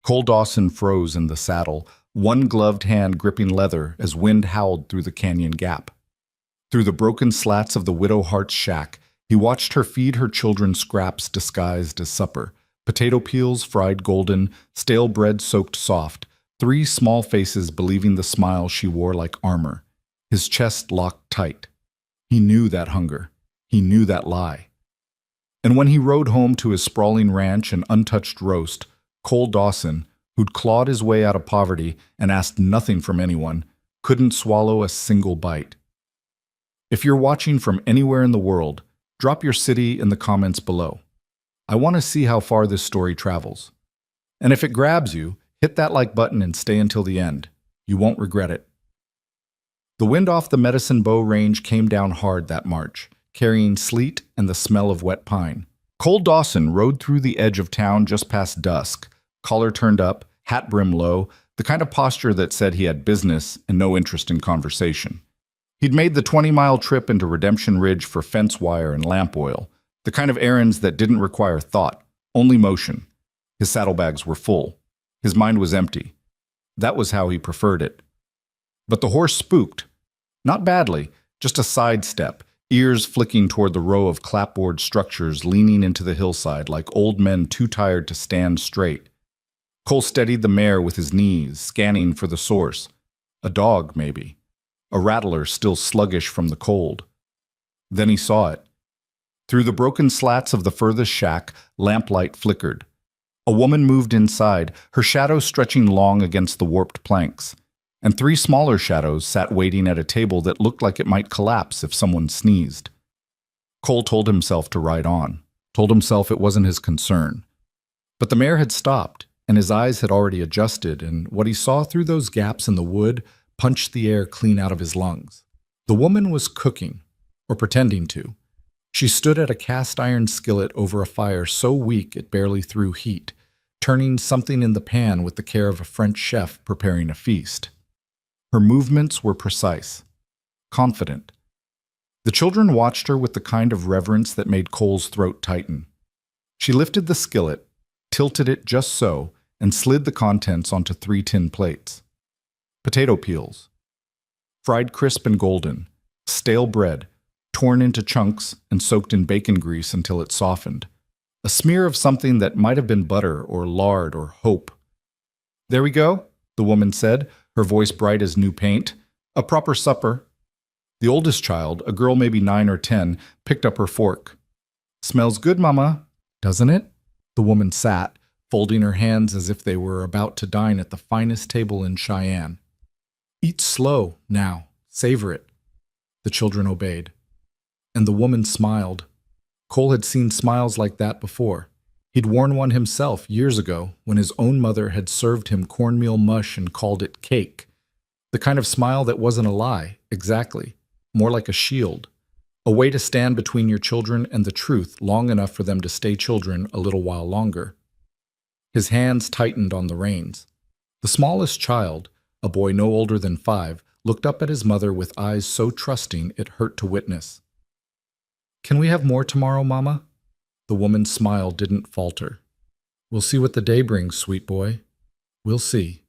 Cole Dawson froze in the saddle, one gloved hand gripping leather as wind howled through the canyon gap. Through the broken slats of the widow Hart's shack, he watched her feed her children scraps disguised as supper. Potato peels fried golden, stale bread soaked soft, three small faces believing the smile she wore like armor. His chest locked tight. He knew that hunger. He knew that lie. And when he rode home to his sprawling ranch and untouched roast, Cole Dawson, who'd clawed his way out of poverty and asked nothing from anyone, couldn't swallow a single bite. If you're watching from anywhere in the world, drop your city in the comments below. I want to see how far this story travels. And if it grabs you, hit that like button and stay until the end. You won't regret it. The wind off the Medicine Bow Range came down hard that March, carrying sleet and the smell of wet pine. Cole Dawson rode through the edge of town just past dusk, collar turned up, hat brim low, the kind of posture that said he had business and no interest in conversation. He'd made the 20-mile trip into Redemption Ridge for fence wire and lamp oil, the kind of errands that didn't require thought, only motion. His saddlebags were full. His mind was empty. That was how he preferred it. But the horse spooked. Not badly, just a sidestep, ears flicking toward the row of clapboard structures leaning into the hillside like old men too tired to stand straight. Cole steadied the mare with his knees, scanning for the source. A dog, maybe. A rattler still sluggish from the cold. Then he saw it. Through the broken slats of the furthest shack, lamplight flickered. A woman moved inside, her shadow stretching long against the warped planks, and three smaller shadows sat waiting at a table that looked like it might collapse if someone sneezed. Cole told himself to ride on, told himself it wasn't his concern. But the mare had stopped, and his eyes had already adjusted, and what he saw through those gaps in the wood punched the air clean out of his lungs. The woman was cooking, or pretending to. She stood at a cast-iron skillet over a fire so weak it barely threw heat, turning something in the pan with the care of a French chef preparing a feast. Her movements were precise, confident. The children watched her with the kind of reverence that made Cole's throat tighten. She lifted the skillet, tilted it just so, and slid the contents onto 3 tin plates. Potato peels, fried crisp and golden, stale bread, torn into chunks and soaked in bacon grease until it softened. A smear of something that might have been butter or lard or hope. "There we go," the woman said, her voice bright as new paint. "A proper supper." The oldest child, a girl maybe 9 or 10, picked up her fork. "Smells good, Mama, doesn't it?" The woman sat, folding her hands as if they were about to dine at the finest table in Cheyenne. "Eat slow, now. Savor it." The children obeyed. And the woman smiled. Cole had seen smiles like that before. He'd worn one himself years ago when his own mother had served him cornmeal mush and called it cake. The kind of smile that wasn't a lie, exactly. More like a shield. A way to stand between your children and the truth long enough for them to stay children a little while longer. His hands tightened on the reins. The smallest child, a boy no older than 5, looked up at his mother with eyes so trusting it hurt to witness. "Can we have more tomorrow, Mama?" The woman's smile didn't falter. "We'll see what the day brings, sweet boy. We'll see."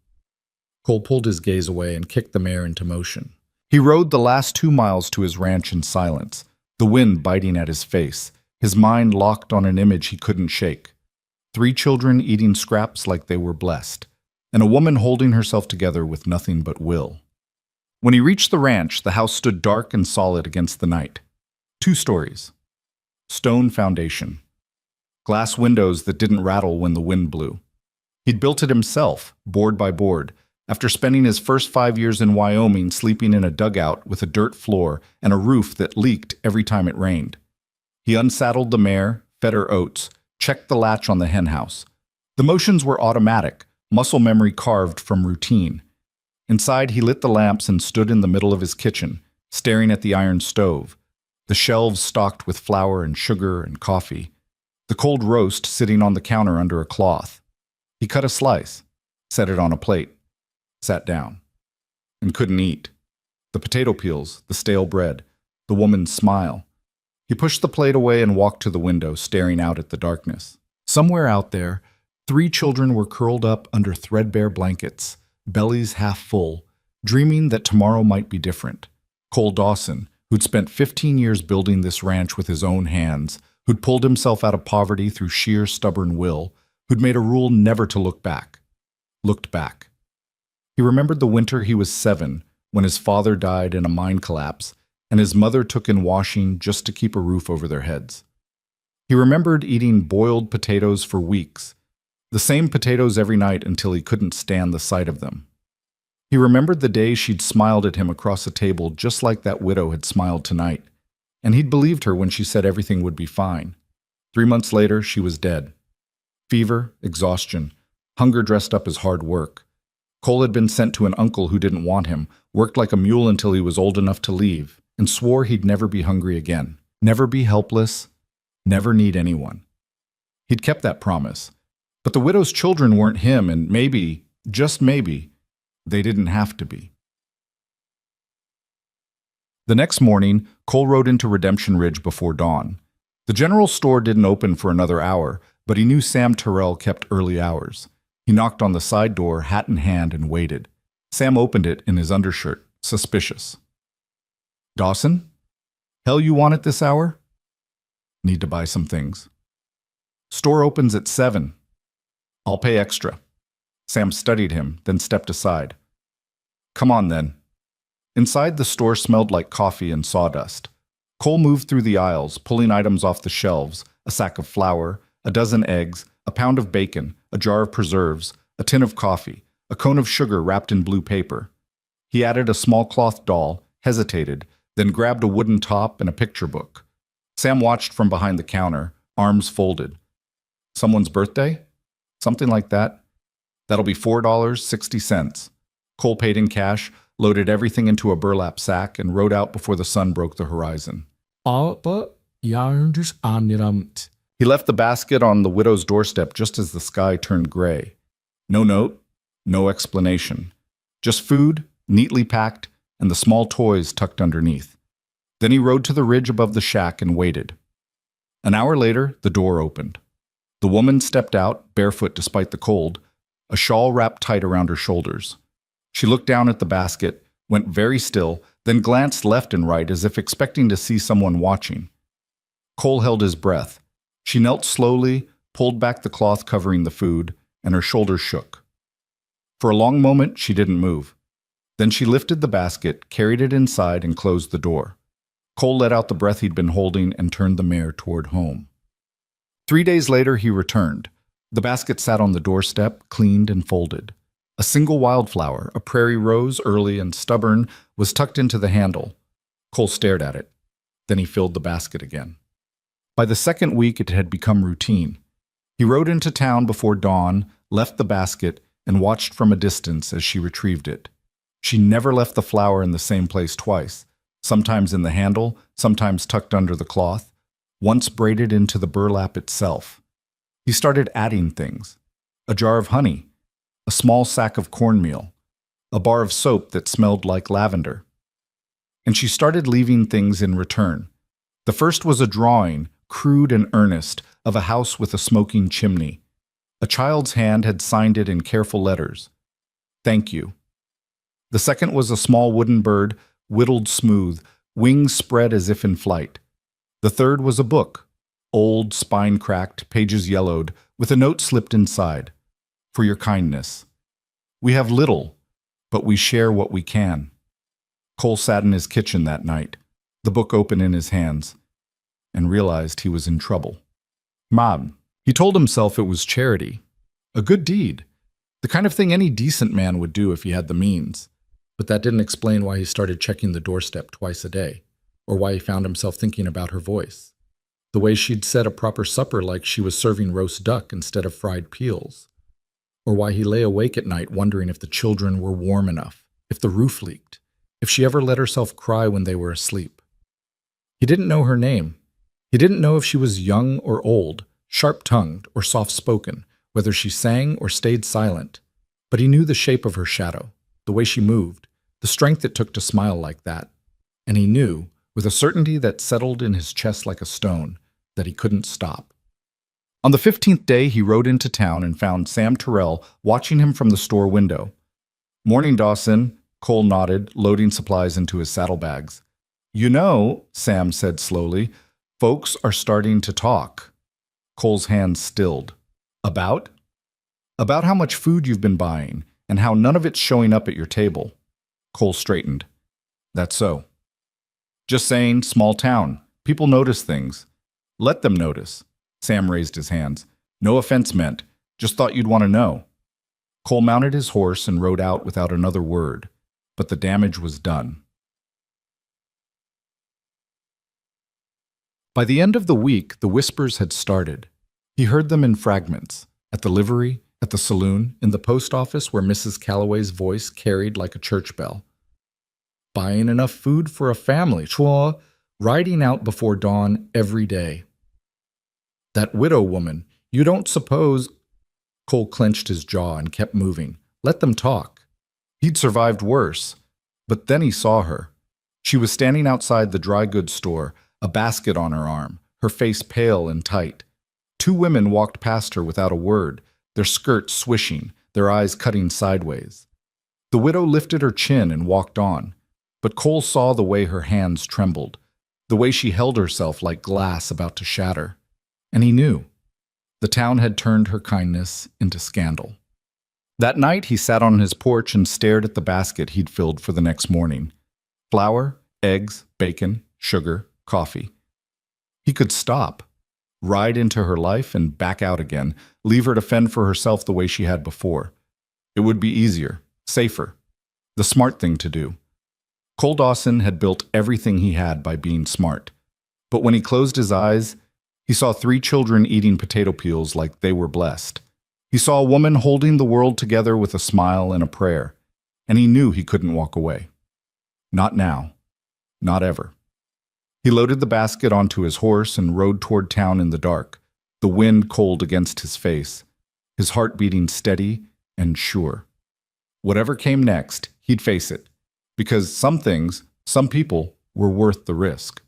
Cole pulled his gaze away and kicked the mare into motion. He rode the last 2 miles to his ranch in silence, the wind biting at his face, his mind locked on an image he couldn't shake. 3 children eating scraps like they were blessed, and a woman holding herself together with nothing but will. When he reached the ranch, the house stood dark and solid against the night. 2 stories. Stone foundation. Glass windows that didn't rattle when the wind blew. He'd built it himself, board by board, after spending his first 5 years in Wyoming sleeping in a dugout with a dirt floor and a roof that leaked every time it rained. He unsaddled the mare, fed her oats, checked the latch on the henhouse. The motions were automatic, muscle memory carved from routine. Inside, he lit the lamps and stood in the middle of his kitchen, staring at the iron stove, the shelves stocked with flour and sugar and coffee, the cold roast sitting on the counter under a cloth. He cut a slice, set it on a plate, sat down, and couldn't eat. The potato peels, the stale bread, the woman's smile. He pushed the plate away and walked to the window, staring out at the darkness. Somewhere out there, 3 children were curled up under threadbare blankets, bellies half full, dreaming that tomorrow might be different. Cole Dawson, who'd spent 15 years building this ranch with his own hands, who'd pulled himself out of poverty through sheer stubborn will, who'd made a rule never to look back. Looked back. He remembered the winter he was 7, when his father died in a mine collapse, and his mother took in washing just to keep a roof over their heads. He remembered eating boiled potatoes for weeks, the same potatoes every night until he couldn't stand the sight of them. He remembered the day she'd smiled at him across a table just like that widow had smiled tonight, and he'd believed her when she said everything would be fine. 3 months later, she was dead. Fever, exhaustion, hunger dressed up as hard work. Cole had been sent to an uncle who didn't want him, worked like a mule until he was old enough to leave, and swore he'd never be hungry again, never be helpless, never need anyone. He'd kept that promise. But the widow's children weren't him, and maybe, just maybe, they didn't have to be. The next morning, Cole rode into Redemption Ridge before dawn. The general store didn't open for another hour, but he knew Sam Terrell kept early hours. He knocked on the side door, hat in hand, and waited. Sam opened it in his undershirt, suspicious. "Dawson? Hell you want at this hour?" "Need to buy some things." "Store opens at 7. "I'll pay extra." Sam studied him, then stepped aside. "Come on, then." Inside, the store smelled like coffee and sawdust. Cole moved through the aisles, pulling items off the shelves, a sack of flour, a dozen eggs, a pound of bacon, a jar of preserves, a tin of coffee, a cone of sugar wrapped in blue paper. He added a small cloth doll, hesitated, then grabbed a wooden top and a picture book. Sam watched from behind the counter, arms folded. "Someone's birthday?" "Something like that." "That'll be $4.60. Cole paid in cash, loaded everything into a burlap sack, and rode out before the sun broke the horizon. He left the basket on the widow's doorstep just as the sky turned gray. No note, no explanation. Just food, neatly packed, and the small toys tucked underneath. Then he rode to the ridge above the shack and waited. An hour later, the door opened. The woman stepped out, barefoot despite the cold, a shawl wrapped tight around her shoulders. She looked down at the basket, went very still, then glanced left and right as if expecting to see someone watching. Cole held his breath. She knelt slowly, pulled back the cloth covering the food, and her shoulders shook. For a long moment, she didn't move. Then she lifted the basket, carried it inside, and closed the door. Cole let out the breath he'd been holding and turned the mare toward home. 3 days later, he returned. The basket sat on the doorstep, cleaned and folded. A single wildflower, a prairie rose, early and stubborn, was tucked into the handle. Cole stared at it. Then he filled the basket again. By the second week, it had become routine. He rode into town before dawn, left the basket, and watched from a distance as she retrieved it. She never left the flower in the same place twice, sometimes in the handle, sometimes tucked under the cloth, once braided into the burlap itself. He started adding things. A jar of honey, a small sack of cornmeal, a bar of soap that smelled like lavender. And she started leaving things in return. The first was a drawing, crude and earnest, of a house with a smoking chimney. A child's hand had signed it in careful letters. "Thank you." The second was a small wooden bird, whittled smooth, wings spread as if in flight. The third was a book, old, spine-cracked, pages yellowed, with a note slipped inside. "For your kindness. We have little, but we share what we can." Cole sat in his kitchen that night, the book open in his hands, and realized he was in trouble. Mom. He told himself it was charity, a good deed, the kind of thing any decent man would do if he had the means. But that didn't explain why he started checking the doorstep twice a day, or why he found himself thinking about her voice. The way she'd set a proper supper like she was serving roast duck instead of fried peels. Or why he lay awake at night wondering if the children were warm enough, if the roof leaked, if she ever let herself cry when they were asleep. He didn't know her name. He didn't know if she was young or old, sharp-tongued or soft-spoken, whether she sang or stayed silent. But he knew the shape of her shadow, the way she moved, the strength it took to smile like that. And he knew, with a certainty that settled in his chest like a stone, that he couldn't stop. On the 15th day, he rode into town and found Sam Terrell watching him from the store window. "Morning, Dawson," Cole nodded, loading supplies into his saddlebags. "You know," Sam said slowly, "folks are starting to talk." Cole's hands stilled. "About?" "About how much food you've been buying, and how none of it's showing up at your table." Cole straightened. "That's so." "Just saying, small town. People notice things. Let them notice." Sam raised his hands. "No offense meant. Just thought you'd want to know." Cole mounted his horse and rode out without another word, but the damage was done. By the end of the week, the whispers had started. He heard them in fragments, at the livery, at the saloon, in the post office where Mrs. Calloway's voice carried like a church bell. Buying enough food for a family, chua, riding out before dawn every day. That widow woman, you don't suppose... Cole clenched his jaw and kept moving. Let them talk. He'd survived worse. But then he saw her. She was standing outside the dry goods store, a basket on her arm, her face pale and tight. Two women walked past her without a word, their skirts swishing, their eyes cutting sideways. The widow lifted her chin and walked on, but Cole saw the way her hands trembled, the way she held herself like glass about to shatter. And he knew. The town had turned her kindness into scandal. That night he sat on his porch and stared at the basket he'd filled for the next morning. Flour, eggs, bacon, sugar, coffee. He could stop, ride into her life and back out again, leave her to fend for herself the way she had before. It would be easier, safer, the smart thing to do. Cole Dawson had built everything he had by being smart. But when he closed his eyes, he saw 3 children eating potato peels like they were blessed. He saw a woman holding the world together with a smile and a prayer, and he knew he couldn't walk away. Not now. Not ever. He loaded the basket onto his horse and rode toward town in the dark, the wind cold against his face, his heart beating steady and sure. Whatever came next, he'd face it, because some things, some people, were worth the risk.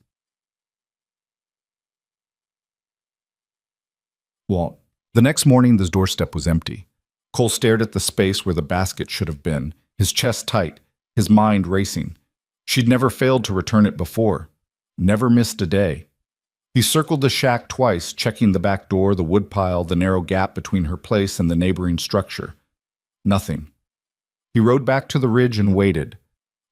Well, the next morning the doorstep was empty. Cole stared at the space where the basket should have been, his chest tight, his mind racing. She'd never failed to return it before, never missed a day. He circled the shack twice, checking the back door, the woodpile, the narrow gap between her place and the neighboring structure. Nothing. He rode back to the ridge and waited.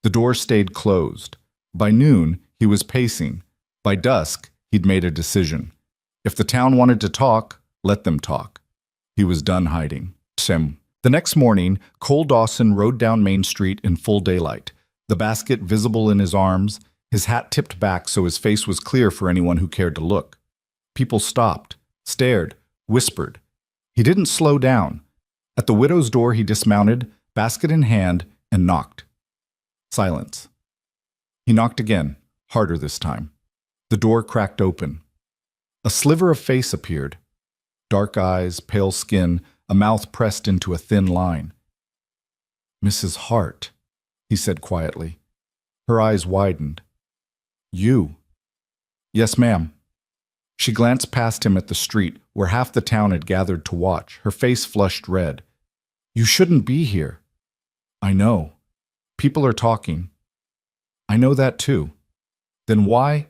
The door stayed closed. By noon, he was pacing. By dusk, he'd made a decision. If the town wanted to talk, let them talk. He was done hiding. The next morning, Cole Dawson rode down Main Street in full daylight, the basket visible in his arms, his hat tipped back so his face was clear for anyone who cared to look. People stopped, stared, whispered. He didn't slow down. At the widow's door he dismounted, basket in hand, and knocked. Silence. He knocked again, harder this time. The door cracked open. A sliver of face appeared. Dark eyes, pale skin, a mouth pressed into a thin line. "Mrs. Hart," he said quietly. Her eyes widened. "You?" "Yes, ma'am." She glanced past him at the street, where half the town had gathered to watch, her face flushed red. "You shouldn't be here." "I know. People are talking." "I know that too." "Then why?"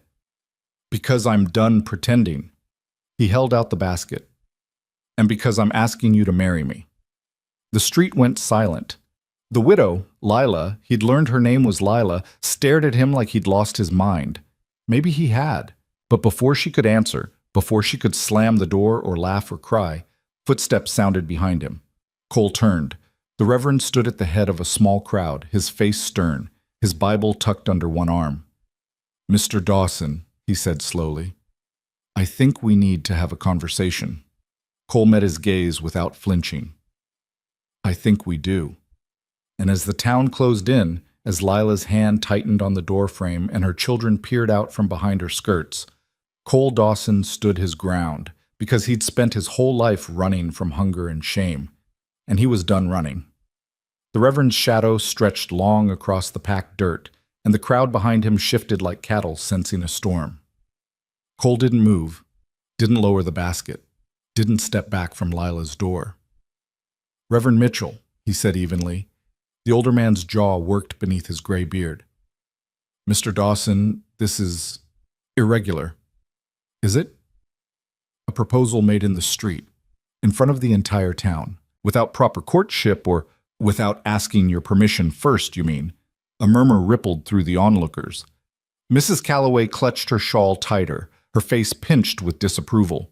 "Because I'm done pretending." He held out the basket. "And because I'm asking you to marry me." The street went silent. The widow, Lila, he'd learned her name was Lila, stared at him like he'd lost his mind. Maybe he had. But before she could answer, before she could slam the door or laugh or cry, footsteps sounded behind him. Cole turned. The Reverend stood at the head of a small crowd, his face stern, his Bible tucked under one arm. "Mr. Dawson," he said slowly, "I think we need to have a conversation." Cole met his gaze without flinching. "I think we do." And as the town closed in, as Lila's hand tightened on the doorframe and her children peered out from behind her skirts, Cole Dawson stood his ground, because he'd spent his whole life running from hunger and shame, and he was done running. The Reverend's shadow stretched long across the packed dirt, and the crowd behind him shifted like cattle sensing a storm. Cole didn't move, didn't lower the basket. didn't step back from Lila's door. "Reverend Mitchell," he said evenly. The older man's jaw worked beneath his gray beard. "Mr. Dawson, this is irregular." "Is it?" "A proposal made in the street, in front of the entire town, without proper courtship or without asking your permission first, you mean?" A murmur rippled through the onlookers. Mrs. Calloway clutched her shawl tighter, her face pinched with disapproval.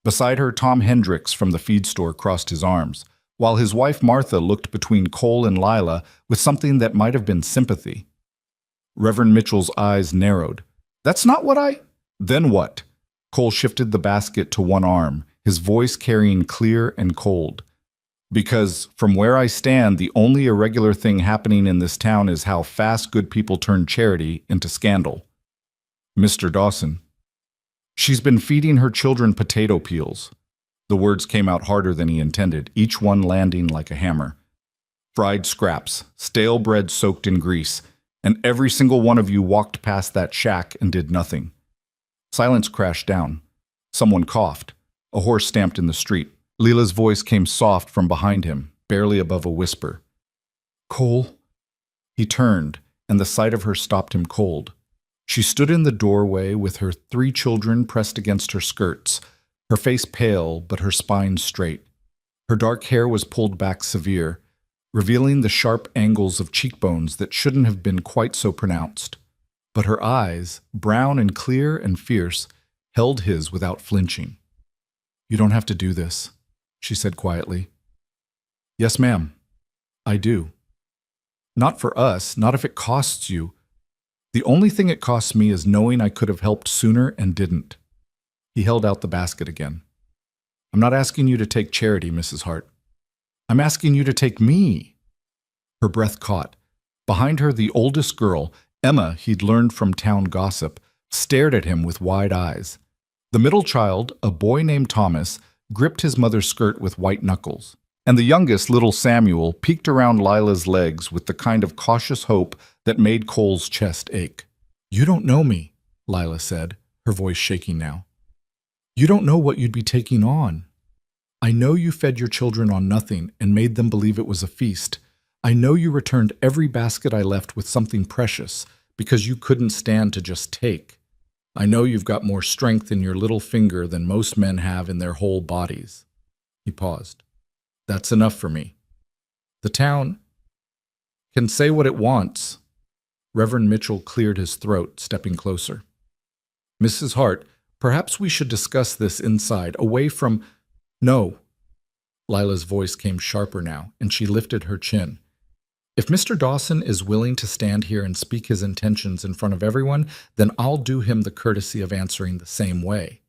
Beside her, Tom Hendricks from the feed store crossed his arms, while his wife Martha looked between Cole and Lila with something that might have been sympathy. Reverend Mitchell's eyes narrowed. "That's not what I—" "Then what?" Cole shifted the basket to one arm, his voice carrying clear and cold. "Because, from where I stand, the only irregular thing happening in this town is how fast good people turn charity into scandal." "Mr. Dawson." "She's been feeding her children potato peels." The words came out harder than he intended, each one landing like a hammer. "Fried scraps, stale bread soaked in grease, and every single one of you walked past that shack and did nothing." Silence crashed down. Someone coughed. A horse stamped in the street. Leela's voice came soft from behind him, barely above a whisper. "Cole?" He turned, and the sight of her stopped him cold. She stood in the doorway with her 3 children pressed against her skirts, her face pale but her spine straight. Her dark hair was pulled back severe, revealing the sharp angles of cheekbones that shouldn't have been quite so pronounced. But her eyes, brown and clear and fierce, held his without flinching. "You don't have to do this," she said quietly. "Yes, ma'am. I do. Not for us, not if it costs you. The only thing it costs me is knowing I could have helped sooner and didn't." He held out the basket again. "I'm not asking you to take charity, Mrs. Hart. I'm asking you to take me." Her breath caught. Behind her, the oldest girl, Emma, he'd learned from town gossip, stared at him with wide eyes. The middle child, a boy named Thomas, gripped his mother's skirt with white knuckles. And the youngest, little Samuel, peeked around Lila's legs with the kind of cautious hope that made Cole's chest ache. "You don't know me," Lila said, her voice shaking now. "You don't know what you'd be taking on. I know you fed your children on nothing and made them believe it was a feast. I know you returned every basket I left with something precious because you couldn't stand to just take. I know you've got more strength in your little finger than most men have in their whole bodies." He paused. "That's enough for me. The town can say what it wants." Reverend Mitchell cleared his throat, stepping closer. "Mrs. Hart, perhaps we should discuss this inside, away from—" "No." Lila's voice came sharper now, and she lifted her chin. "If Mr. Dawson is willing to stand here and speak his intentions in front of everyone, then I'll do him the courtesy of answering the same way."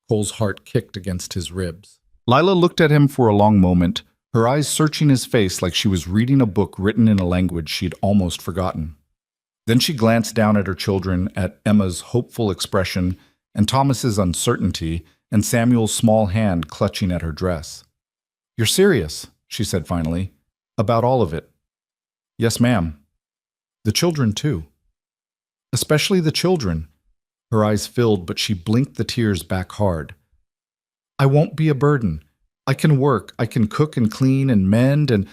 Cole's heart kicked against his ribs. Lila looked at him for a long moment, her eyes searching his face like she was reading a book written in a language she'd almost forgotten. Then she glanced down at her children, at Emma's hopeful expression, and Thomas's uncertainty, and Samuel's small hand clutching at her dress. "You're serious," she said finally, "about all of it?" "Yes, ma'am." "The children, too." "Especially the children." Her eyes filled, but she blinked the tears back hard. "I won't be a burden. I can work, I can cook and clean and mend and—"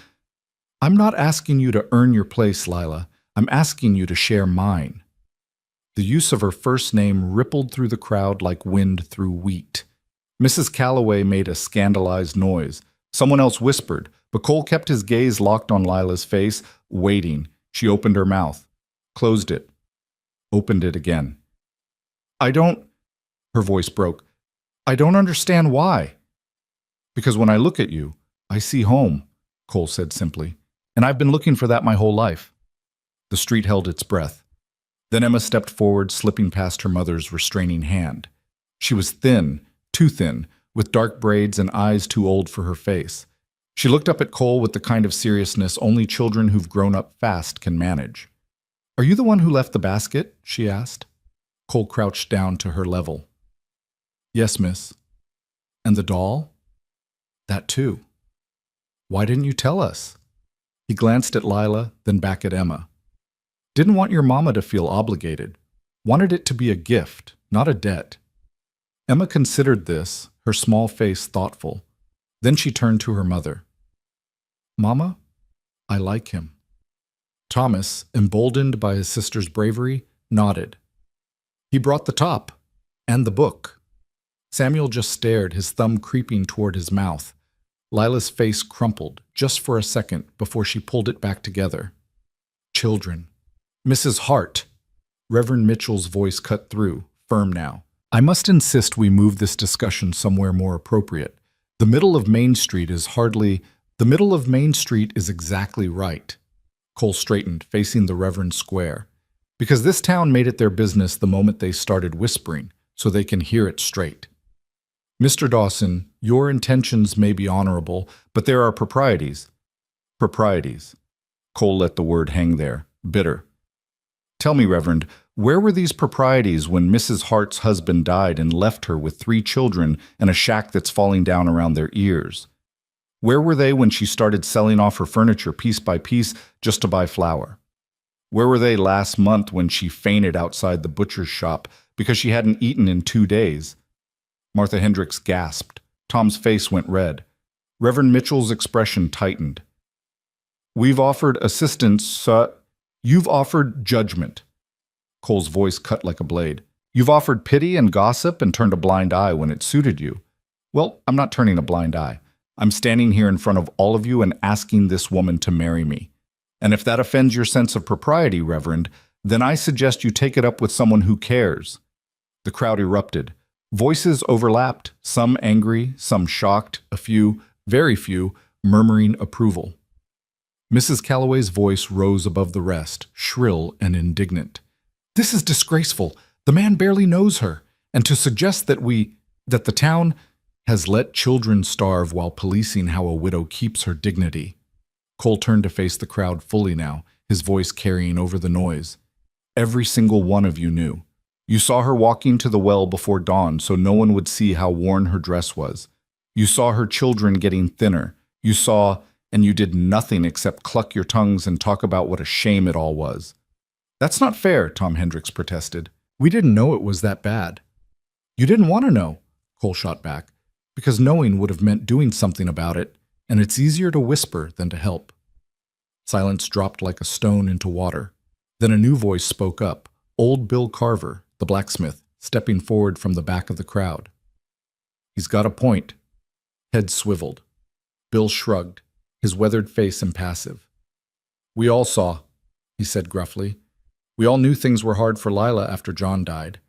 "I'm not asking you to earn your place, Lila. I'm asking you to share mine." The use of her first name rippled through the crowd like wind through wheat. Mrs. Calloway made a scandalized noise. Someone else whispered, but Cole kept his gaze locked on Lila's face, waiting. She opened her mouth, closed it, opened it again. "I don't—" her voice broke. "I don't understand why." "Because when I look at you, I see home," Cole said simply. "And I've been looking for that my whole life." The street held its breath. Then Emma stepped forward, slipping past her mother's restraining hand. She was thin, too thin, with dark braids and eyes too old for her face. She looked up at Cole with the kind of seriousness only children who've grown up fast can manage. "Are you the one who left the basket?" she asked. Cole crouched down to her level. "Yes, miss." "And the doll?" "That too." "Why didn't you tell us?" He glanced at Lila, then back at Emma. "Didn't want your mama to feel obligated. Wanted it to be a gift, not a debt." Emma considered this, her small face thoughtful. Then she turned to her mother. Mama, I like him. Thomas, emboldened by his sister's bravery, nodded. He brought the top, and the book. Samuel just stared, his thumb creeping toward his mouth. Lila's face crumpled, just for a second, before she pulled it back together. Children. Mrs. Hart. Reverend Mitchell's voice cut through, firm now. I must insist we move this discussion somewhere more appropriate. The middle of Main Street is exactly right. Cole straightened, facing the Reverend square. Because this town made it their business the moment they started whispering, so they can hear it straight. Mr. Dawson, your intentions may be honorable, but there are proprieties. Proprieties. Cole let the word hang there, bitter. Tell me, Reverend, where were these proprieties when Mrs. Hart's husband died and left her with 3 children and a shack that's falling down around their ears? Where were they when she started selling off her furniture piece by piece just to buy flour? Where were they last month when she fainted outside the butcher's shop because she hadn't eaten in 2 days? Martha Hendricks gasped. Tom's face went red. Reverend Mitchell's expression tightened. We've offered assistance, You've offered judgment. Cole's voice cut like a blade. You've offered pity and gossip and turned a blind eye when it suited you. Well, I'm not turning a blind eye. I'm standing here in front of all of you and asking this woman to marry me. And if that offends your sense of propriety, Reverend, then I suggest you take it up with someone who cares. The crowd erupted. Voices overlapped, some angry, some shocked, a few, very few, murmuring approval. Mrs. Calloway's voice rose above the rest, shrill and indignant. This is disgraceful. The man barely knows her. And to suggest that the town has let children starve while policing how a widow keeps her dignity. Cole turned to face the crowd fully now, his voice carrying over the noise. Every single one of you knew. You saw her walking to the well before dawn so no one would see how worn her dress was. You saw her children getting thinner. You saw, and you did nothing except cluck your tongues and talk about what a shame it all was. That's not fair, Tom Hendricks protested. We didn't know it was that bad. You didn't want to know, Cole shot back, because knowing would have meant doing something about it, and it's easier to whisper than to help. Silence dropped like a stone into water. Then a new voice spoke up, old Bill Carver, the blacksmith, stepping forward from the back of the crowd. He's got a point. Head swiveled. Bill shrugged, his weathered face impassive. We all saw, he said gruffly. We all knew things were hard for Lila after John died,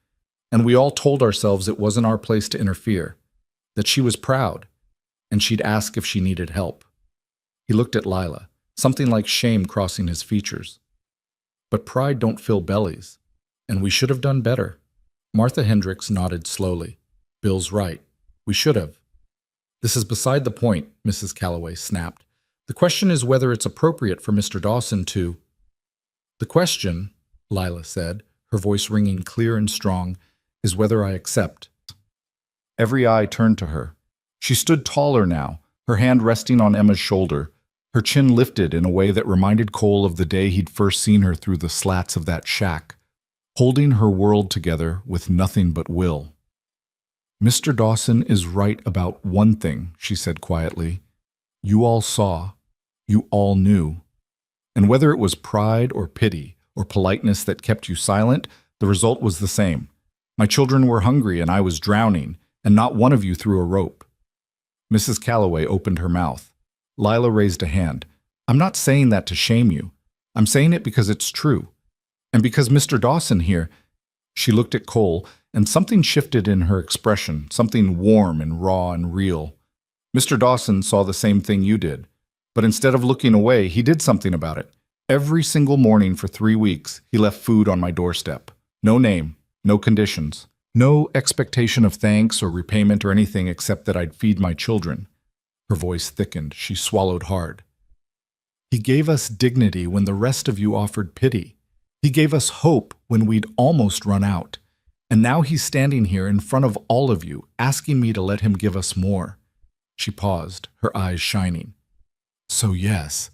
and we all told ourselves it wasn't our place to interfere, that she was proud, and she'd ask if she needed help. He looked at Lila, something like shame crossing his features. But pride don't fill bellies, and we should have done better. Martha Hendricks nodded slowly. Bill's right. We should have. This is beside the point, Mrs. Calloway snapped. The question is whether it's appropriate for Mr. Dawson to... The question, Lila said, her voice ringing clear and strong, is whether I accept. Every eye turned to her. She stood taller now, her hand resting on Emma's shoulder, her chin lifted in a way that reminded Cole of the day he'd first seen her through the slats of that shack, holding her world together with nothing but will. Mr. Dawson is right about one thing, she said quietly. You all saw. You all knew. And whether it was pride or pity or politeness that kept you silent, the result was the same. My children were hungry and I was drowning, and not one of you threw a rope. Mrs. Calloway opened her mouth. Lila raised a hand. I'm not saying that to shame you. I'm saying it because it's true. And because Mr. Dawson here... She looked at Cole, and something shifted in her expression, something warm and raw and real. Mr. Dawson saw the same thing you did. But instead of looking away, he did something about it. Every single morning for 3 weeks, he left food on my doorstep. No name, no conditions, no expectation of thanks or repayment or anything except that I'd feed my children. Her voice thickened. She swallowed hard. He gave us dignity when the rest of you offered pity. He gave us hope when we'd almost run out. And now he's standing here in front of all of you, asking me to let him give us more. She paused, her eyes shining. So yes,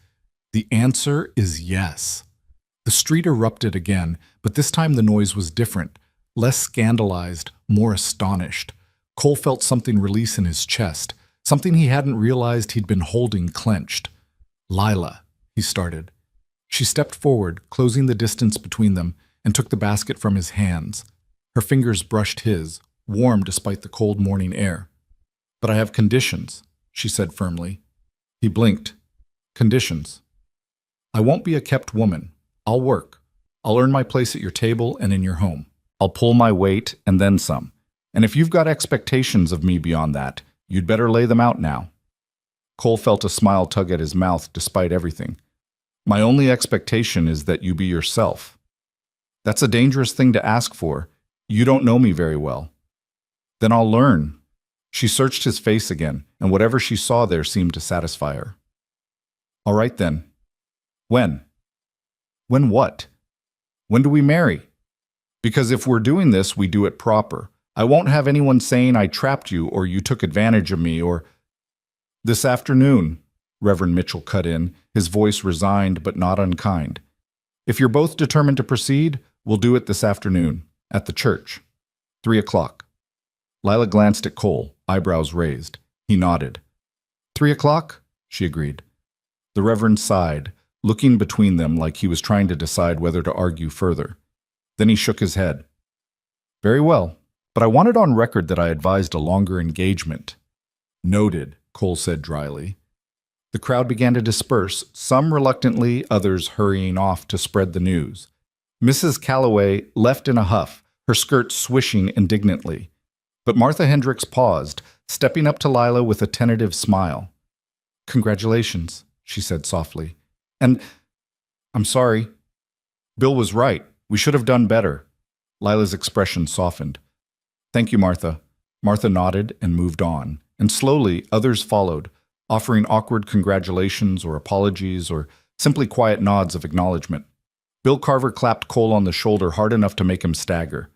the answer is yes. The street erupted again, but this time the noise was different, less scandalized, more astonished. Cole felt something release in his chest, something he hadn't realized he'd been holding clenched. "Lila," he started. She stepped forward, closing the distance between them, and took the basket from his hands. Her fingers brushed his, warm despite the cold morning air. "But I have conditions," she said firmly. He blinked. "Conditions?" "I won't be a kept woman. I'll work. I'll earn my place at your table and in your home. I'll pull my weight and then some. And if you've got expectations of me beyond that, you'd better lay them out now." Cole felt a smile tug at his mouth despite everything. "My only expectation is that you be yourself." "That's a dangerous thing to ask for. You don't know me very well." "Then I'll learn." She searched his face again, and whatever she saw there seemed to satisfy her. "All right then. When?" "When what?" "When do we marry? Because if we're doing this, we do it proper. I won't have anyone saying I trapped you or you took advantage of me or—" "This afternoon," Reverend Mitchell cut in, his voice resigned but not unkind. "If you're both determined to proceed, we'll do it this afternoon, at the church. 3:00. Lila glanced at Cole, eyebrows raised. He nodded. 3:00? She agreed. The Reverend sighed, looking between them like he was trying to decide whether to argue further. Then he shook his head. "Very well, but I wanted on record that I advised a longer engagement." "Noted," Cole said dryly. The crowd began to disperse, some reluctantly, others hurrying off to spread the news. Mrs. Calloway left in a huff, her skirt swishing indignantly. But Martha Hendricks paused, stepping up to Lila with a tentative smile. "Congratulations," she said softly. "And I'm sorry. Bill was right. We should have done better." Lila's expression softened. "Thank you, Martha." Martha nodded and moved on, and slowly others followed, offering awkward congratulations or apologies or simply quiet nods of acknowledgement. Bill Carver clapped Cole on the shoulder hard enough to make him stagger.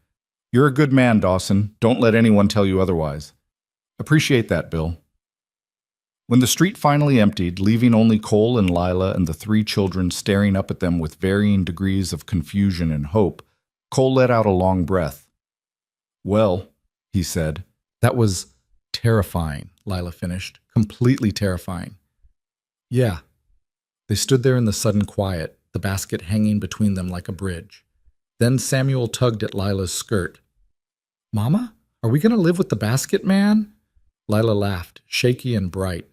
"You're a good man, Dawson. Don't let anyone tell you otherwise." "Appreciate that, Bill." When the street finally emptied, leaving only Cole and Lila and the three children staring up at them with varying degrees of confusion and hope, Cole let out a long breath. "Well," he said. "That was terrifying," Lila finished. "Completely terrifying." "Yeah." They stood there in the sudden quiet, the basket hanging between them like a bridge. Then Samuel tugged at Lila's skirt. "Mama, are we going to live with the basket man?" Lila laughed, shaky and bright.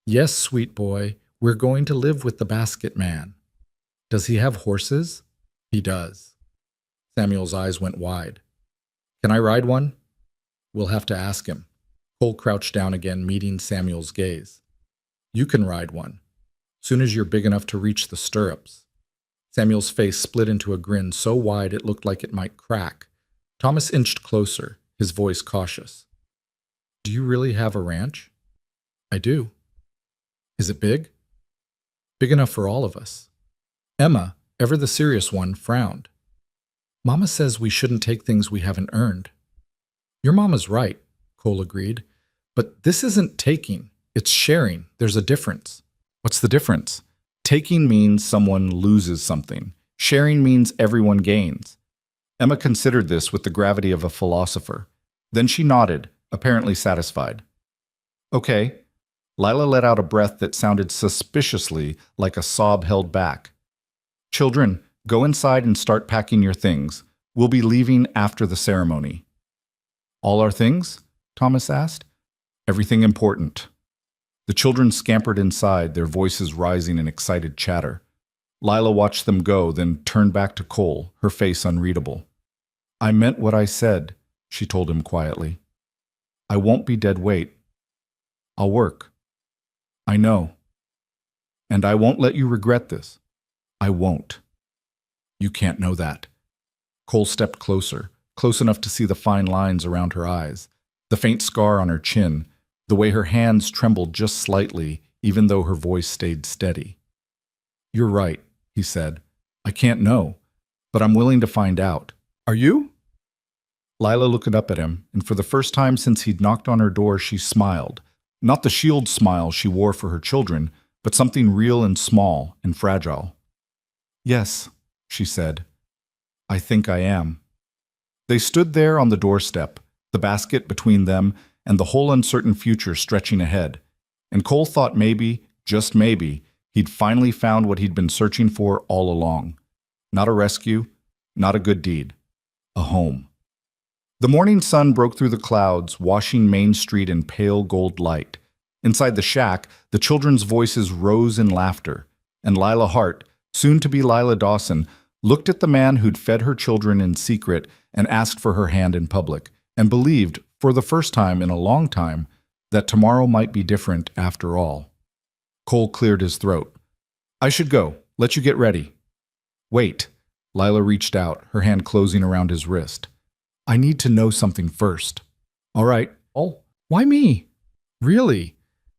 "Yes, sweet boy, we're going to live with the basket man." "Does he have horses?" "He does." Samuel's eyes went wide. "Can I ride one?" "We'll have to ask him." Cole crouched down again, meeting Samuel's gaze. "You can ride one, soon as you're big enough to reach the stirrups." Samuel's face split into a grin so wide it looked like it might crack. Thomas inched closer, his voice cautious. "Do you really have a ranch?" "I do." "Is it big?" "Big enough for all of us." Emma, ever the serious one, frowned. "Mama says we shouldn't take things we haven't earned." "Your mama's right," Cole agreed. "But this isn't taking, it's sharing. There's a difference." "What's the difference?" "Taking means someone loses something. Sharing means everyone gains." Emma considered this with the gravity of a philosopher. Then she nodded, apparently satisfied. "Okay." Lila let out a breath that sounded suspiciously like a sob held back. "Children, go inside and start packing your things. We'll be leaving after the ceremony." "All our things?" Thomas asked. "Everything important." The children scampered inside, their voices rising in excited chatter. Lila watched them go, then turned back to Cole, her face unreadable. "I meant what I said," she told him quietly. "I won't be dead weight. I'll work." "I know. And I won't let you regret this. I won't." "You can't know that." Cole stepped closer, close enough to see the fine lines around her eyes, the faint scar on her chin, the way her hands trembled just slightly, even though her voice stayed steady. "You're right," he said. "I can't know, but I'm willing to find out. Are you?" Lila looked up at him, and for the first time since he'd knocked on her door, she smiled. Not the shield smile she wore for her children, but something real and small and fragile. "Yes," she said. "I think I am." They stood there on the doorstep, the basket between them, and the whole uncertain future stretching ahead. And Cole thought maybe, just maybe, he'd finally found what he'd been searching for all along. Not a rescue, not a good deed. A home. The morning sun broke through the clouds, washing Main Street in pale gold light. Inside the shack, the children's voices rose in laughter, and Lila Hart, soon to be Lila Dawson, looked at the man who'd fed her children in secret and asked for her hand in public, and believed, for the first time in a long time, that tomorrow might be different after all. Cole cleared his throat. "I should go. Let you get ready." "Wait." Lila reached out, her hand closing around his wrist. "I need to know something first." "All right." "Oh, why me?" "Really?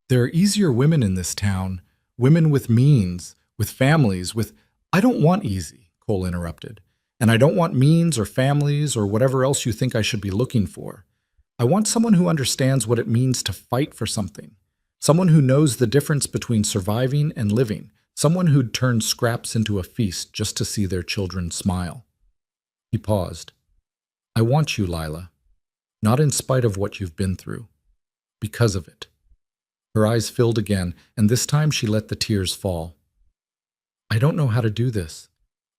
There are easier women in this town. Women with means, with families, with—" "I don't want easy," Cole interrupted. "And I don't want means or families or whatever else you think I should be looking for. I want someone who understands what it means to fight for something. Someone who knows the difference between surviving and living. Someone who'd turn scraps into a feast just to see their children smile." He paused. "I want you, Lila. Not in spite of what you've been through. Because of it." Her eyes filled again, and this time she let the tears fall. "I don't know how to do this.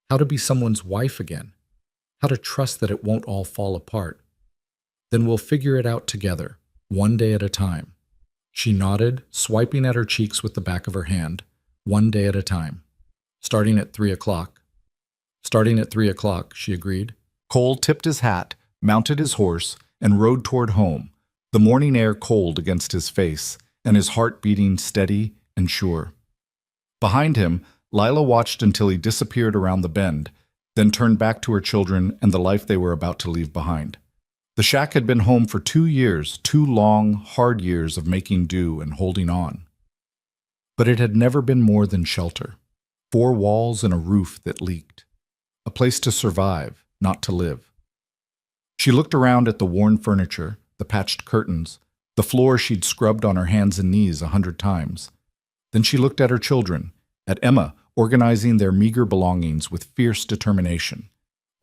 How to be someone's wife again. How to trust that it won't all fall apart. Then we'll figure it out together, one day at a time." She nodded, swiping at her cheeks with the back of her hand. "One day at a time. Starting at 3 o'clock. "Starting at 3 o'clock, she agreed. Cole tipped his hat, mounted his horse, and rode toward home, the morning air cold against his face, and his heart beating steady and sure. Behind him, Lila watched until he disappeared around the bend, then turned back to her children and the life they were about to leave behind. The shack had been home for 2 years, 2 long, hard years of making do and holding on. But it had never been more than shelter. 4 walls and a roof that leaked. A place to survive, not to live. She looked around at the worn furniture, the patched curtains, the floor she'd scrubbed on her hands and knees 100 times. Then she looked at her children, at Emma organizing their meager belongings with fierce determination,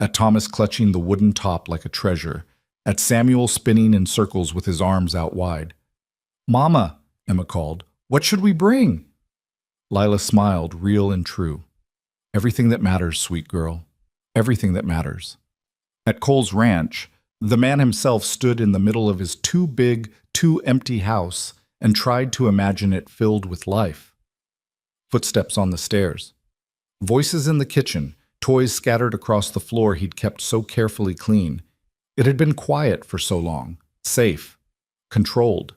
at Thomas clutching the wooden top like a treasure, at Samuel spinning in circles with his arms out wide. "Mama," Emma called, "what should we bring?" Lila smiled, real and true. "Everything that matters, sweet girl. Everything that matters." At Cole's ranch, the man himself stood in the middle of his too big, too empty house and tried to imagine it filled with life. Footsteps on the stairs. Voices in the kitchen, toys scattered across the floor he'd kept so carefully clean. It had been quiet for so long, safe, controlled.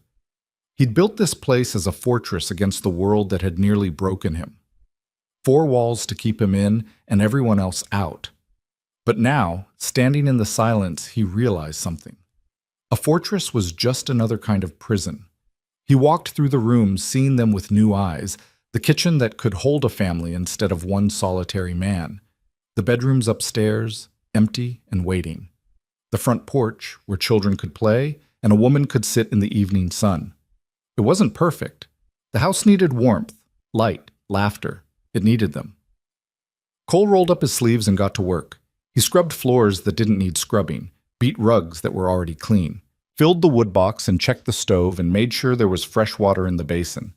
He'd built this place as a fortress against the world that had nearly broken him. 4 walls to keep him in and everyone else out. But now, standing in the silence, he realized something. A fortress was just another kind of prison. He walked through the rooms, seeing them with new eyes, the kitchen that could hold a family instead of one solitary man, the bedrooms upstairs, empty and waiting, the front porch where children could play and a woman could sit in the evening sun. It wasn't perfect. The house needed warmth, light, laughter. It needed them. Cole rolled up his sleeves and got to work. He scrubbed floors that didn't need scrubbing, beat rugs that were already clean, filled the wood box and checked the stove and made sure there was fresh water in the basin.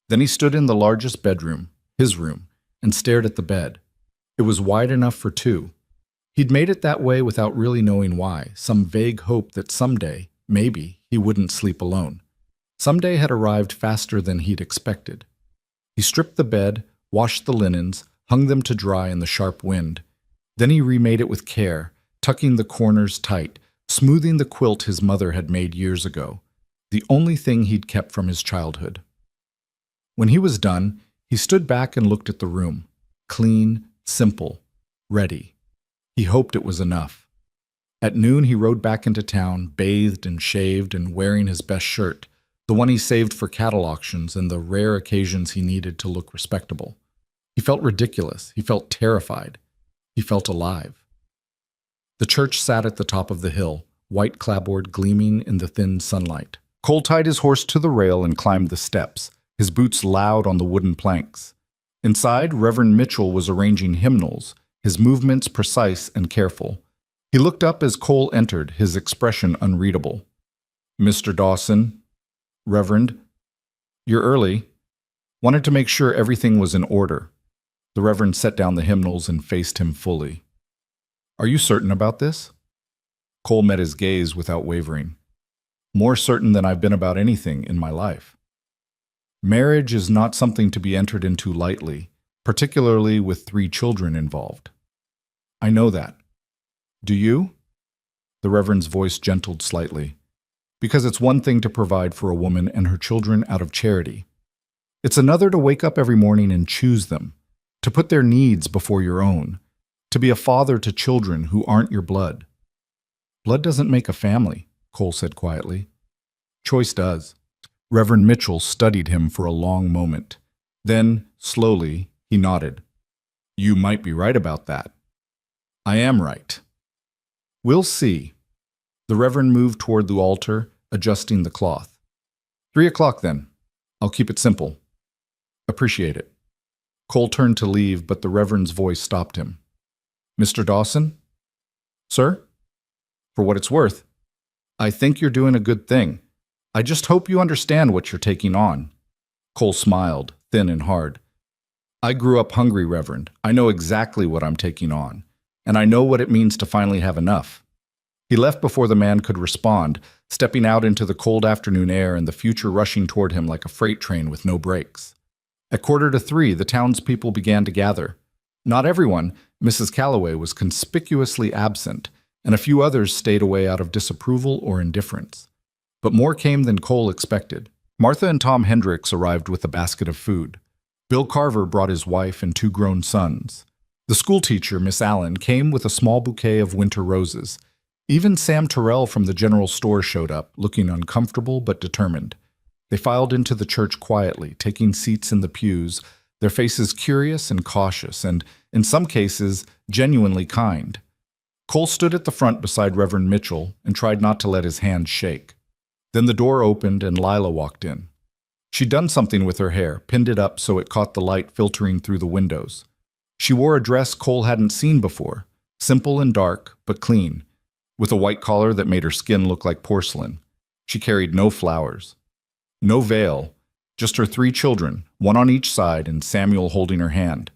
Then he stood in the largest bedroom, his room, and stared at the bed. It was wide enough for 2. He'd made it that way without really knowing why, some vague hope that someday, maybe, he wouldn't sleep alone. Someday had arrived faster than he'd expected. He stripped the bed, washed the linens, hung them to dry in the sharp wind. Then he remade it with care, tucking the corners tight, smoothing the quilt his mother had made years ago, the only thing he'd kept from his childhood. When he was done, he stood back and looked at the room. Clean, simple, ready. He hoped it was enough. At noon, he rode back into town, bathed and shaved and wearing his best shirt, the one he saved for cattle auctions and the rare occasions he needed to look respectable. He felt ridiculous. He felt terrified. He felt alive. The church sat at the top of the hill, white clapboard gleaming in the thin sunlight. Cole tied his horse to the rail and climbed the steps, his boots loud on the wooden planks. Inside, Reverend Mitchell was arranging hymnals, his movements precise and careful. He looked up as Cole entered, his expression unreadable. "Mr. Dawson, Reverend, you're early. Wanted to make sure everything was in order." The Reverend set down the hymnals and faced him fully. "Are you certain about this?" Cole met his gaze without wavering. "More certain than I've been about anything in my life. Marriage is not something to be entered into lightly, particularly with 3 children involved." "I know that. Do you?" The Reverend's voice gentled slightly. "Because it's one thing to provide for a woman and her children out of charity. It's another to wake up every morning and choose them, to put their needs before your own, to be a father to children who aren't your blood." "Blood doesn't make a family," Cole said quietly. "Choice does." Reverend Mitchell studied him for a long moment. Then, slowly, he nodded. "You might be right about that." "I am right." "We'll see." The Reverend moved toward the altar, adjusting the cloth. 3 o'clock then. I'll keep it simple." "Appreciate it." Cole turned to leave, but the Reverend's voice stopped him. "Mr. Dawson?" "Sir?" "For what it's worth, I think you're doing a good thing. I just hope you understand what you're taking on." Cole smiled, thin and hard. "I grew up hungry, Reverend. I know exactly what I'm taking on, and I know what it means to finally have enough." He left before the man could respond, stepping out into the cold afternoon air and the future rushing toward him like a freight train with no brakes. At 2:45, the townspeople began to gather. Not everyone. Mrs. Calloway was conspicuously absent, and a few others stayed away out of disapproval or indifference. But more came than Cole expected. Martha and Tom Hendricks arrived with a basket of food. Bill Carver brought his wife and 2 grown sons. The schoolteacher, Miss Allen, came with a small bouquet of winter roses. Even Sam Terrell from the general store showed up, looking uncomfortable but determined. They filed into the church quietly, taking seats in the pews, their faces curious and cautious, and, in some cases, genuinely kind. Cole stood at the front beside Reverend Mitchell and tried not to let his hands shake. Then the door opened and Lila walked in. She'd done something with her hair, pinned it up so it caught the light filtering through the windows. She wore a dress Cole hadn't seen before, simple and dark, but clean, with a white collar that made her skin look like porcelain. She carried no flowers, no veil, just her 3 children, one on each side and Samuel holding her hand.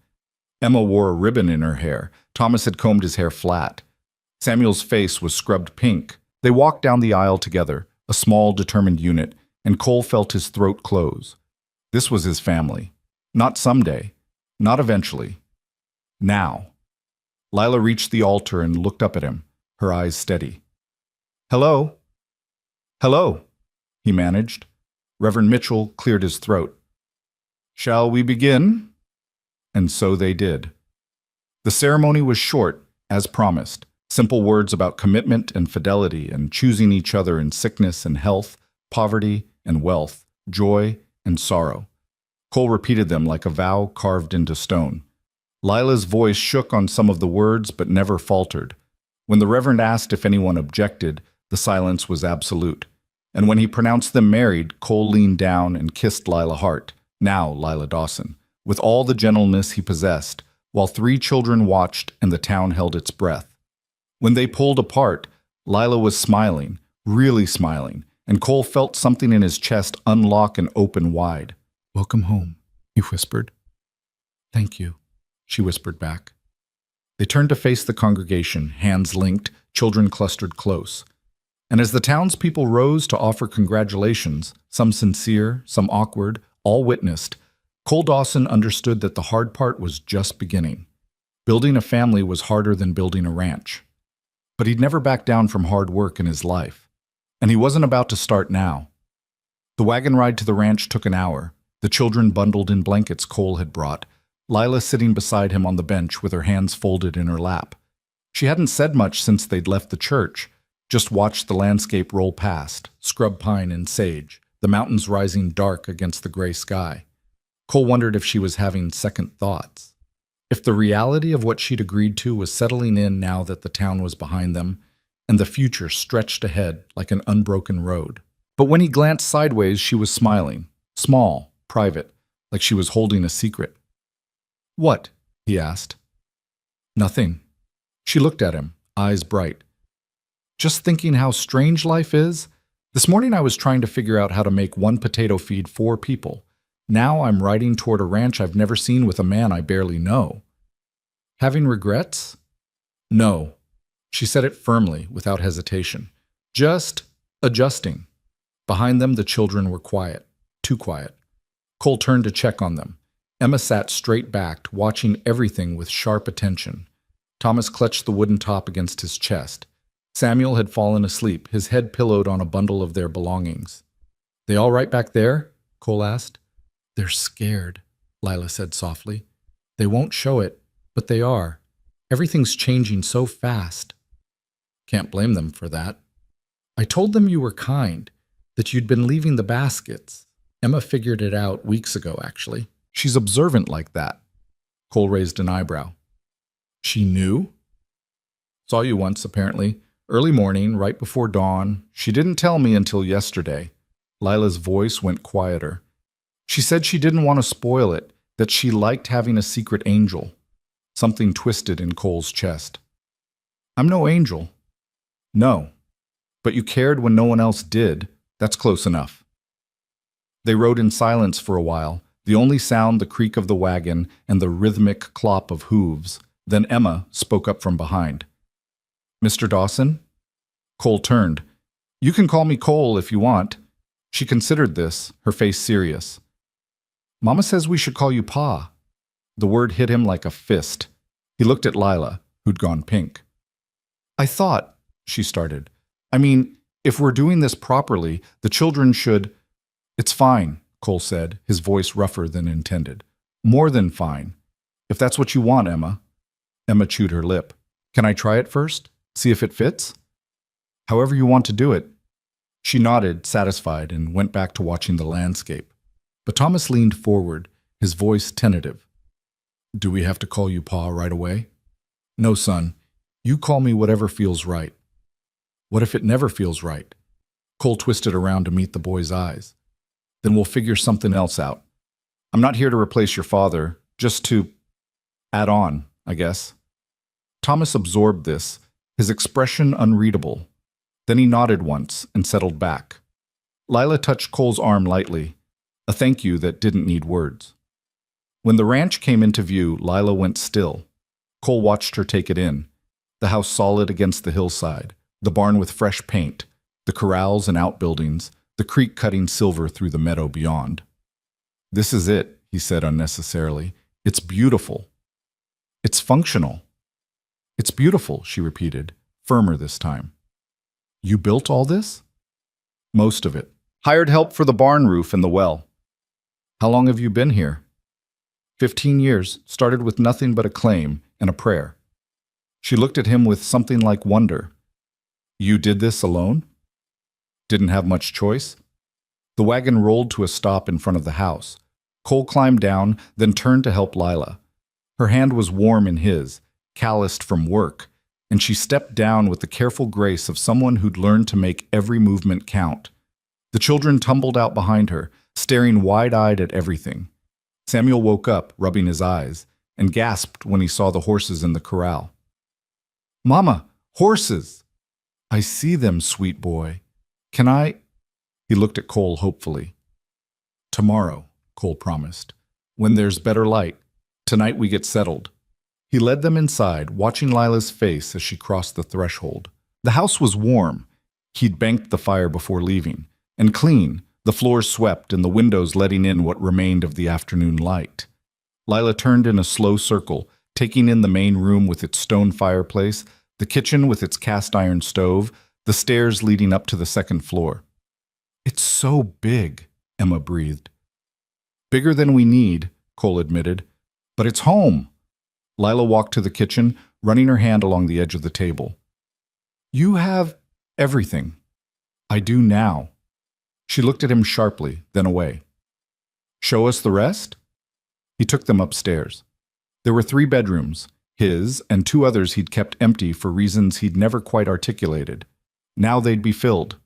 Emma wore a ribbon in her hair. Thomas had combed his hair flat. Samuel's face was scrubbed pink. They walked down the aisle together, a small, determined unit, and Cole felt his throat close. This was his family. Not someday. Not eventually. Now. Lila reached the altar and looked up at him, her eyes steady. "Hello?" "Hello," he managed. Reverend Mitchell cleared his throat. "Shall we begin?" And so they did. The ceremony was short, as promised. Simple words about commitment and fidelity and choosing each other in sickness and health, poverty and wealth, joy and sorrow. Cole repeated them like a vow carved into stone. Lila's voice shook on some of the words but never faltered. When the Reverend asked if anyone objected, the silence was absolute. And when he pronounced them married, Cole leaned down and kissed Lila Hart, now Lila Dawson, with all the gentleness he possessed, while 3 children watched and the town held its breath. When they pulled apart, Lila was smiling, really smiling, and Cole felt something in his chest unlock and open wide. "Welcome home," he whispered. "Thank you," she whispered back. They turned to face the congregation, hands linked, children clustered close. And as the townspeople rose to offer congratulations, some sincere, some awkward, all witnessed, Cole Dawson understood that the hard part was just beginning. Building a family was harder than building a ranch. But he'd never backed down from hard work in his life. And he wasn't about to start now. The wagon ride to the ranch took an hour, the children bundled in blankets Cole had brought, Lila sitting beside him on the bench with her hands folded in her lap. She hadn't said much since they'd left the church, just watched the landscape roll past, scrub pine and sage, the mountains rising dark against the gray sky. Cole wondered if she was having second thoughts. If the reality of what she'd agreed to was settling in now that the town was behind them, and the future stretched ahead like an unbroken road. But when he glanced sideways, she was smiling, small, private, like she was holding a secret. "What?" he asked. "Nothing." She looked at him, eyes bright. Just thinking how strange life is? This morning I was trying to figure out how to make one potato feed 4 people. Now I'm riding toward a ranch I've never seen with a man I barely know. Having regrets? No. She said it firmly, without hesitation. Just adjusting. Behind them, the children were quiet. Too quiet. Cole turned to check on them. Emma sat straight-backed, watching everything with sharp attention. Thomas clutched the wooden top against his chest. Samuel had fallen asleep, his head pillowed on a bundle of their belongings. "They all right back there?" Cole asked. "They're scared," Lila said softly. "They won't show it, but they are. Everything's changing so fast." "Can't blame them for that." "I told them you were kind, that you'd been leaving the baskets." Emma figured it out weeks ago, actually. She's observant like that. Cole raised an eyebrow. "She knew?" "Saw you once, apparently. Early morning, right before dawn. She didn't tell me until yesterday." Lila's voice went quieter. "She said she didn't want to spoil it, that she liked having a secret angel." Something twisted in Cole's chest. "I'm no angel." "No. But you cared when no one else did. That's close enough." They rode in silence for a while, the only sound the creak of the wagon and the rhythmic clop of hooves. Then Emma spoke up from behind. "Mr. Dawson?" Cole turned. "You can call me Cole if you want." She considered this, her face serious. "Mama says we should call you Pa." The word hit him like a fist. He looked at Lila, who'd gone pink. "I thought," she started. "I mean, if we're doing this properly, the children should—" "It's fine," Cole said, his voice rougher than intended. "More than fine. If that's what you want, Emma." Emma chewed her lip. "Can I try it first? See if it fits?" "However you want to do it." She nodded, satisfied, and went back to watching the landscape. But Thomas leaned forward, his voice tentative. "Do we have to call you Pa right away?" "No, son. You call me whatever feels right." "What if it never feels right?" Cole twisted around to meet the boy's eyes. "Then we'll figure something else out. I'm not here to replace your father, just to add on, I guess." Thomas absorbed this, his expression unreadable. Then he nodded once and settled back. Lila touched Cole's arm lightly, a thank you that didn't need words. When the ranch came into view, Lila went still. Cole watched her take it in, the house solid against the hillside, the barn with fresh paint, the corrals and outbuildings, the creek cutting silver through the meadow beyond. "This is it," he said unnecessarily. "It's beautiful. It's functional." "It's beautiful," she repeated, firmer this time. "You built all this?" "Most of it. Hired help for the barn roof and the well." "How long have you been here?" 15 years, started with nothing but a claim and a prayer." She looked at him with something like wonder. "You did this alone?" "Didn't have much choice." The wagon rolled to a stop in front of the house. Cole climbed down, then turned to help Lila. Her hand was warm in his, calloused from work, and she stepped down with the careful grace of someone who'd learned to make every movement count. The children tumbled out behind her, staring wide-eyed at everything. Samuel woke up, rubbing his eyes, and gasped when he saw the horses in the corral. "Mama, horses!" "I see them, sweet boy. Can I—" He looked at Cole hopefully. "Tomorrow," Cole promised. "When there's better light. Tonight we get settled." He led them inside, watching Lila's face as she crossed the threshold. The house was warm. He'd banked the fire before leaving. And clean, the floors swept and the windows letting in what remained of the afternoon light. Lila turned in a slow circle, taking in the main room with its stone fireplace, the kitchen with its cast-iron stove, the stairs leading up to the second floor. "It's so big," Emma breathed. "Bigger than we need," Cole admitted. "But it's home." Lila walked to the kitchen, running her hand along the edge of the table. "You have everything." "I do now." She looked at him sharply, then away. "Show us the rest?" He took them upstairs. There were 3 bedrooms, his and 2 others he'd kept empty for reasons he'd never quite articulated. Now they'd be filled.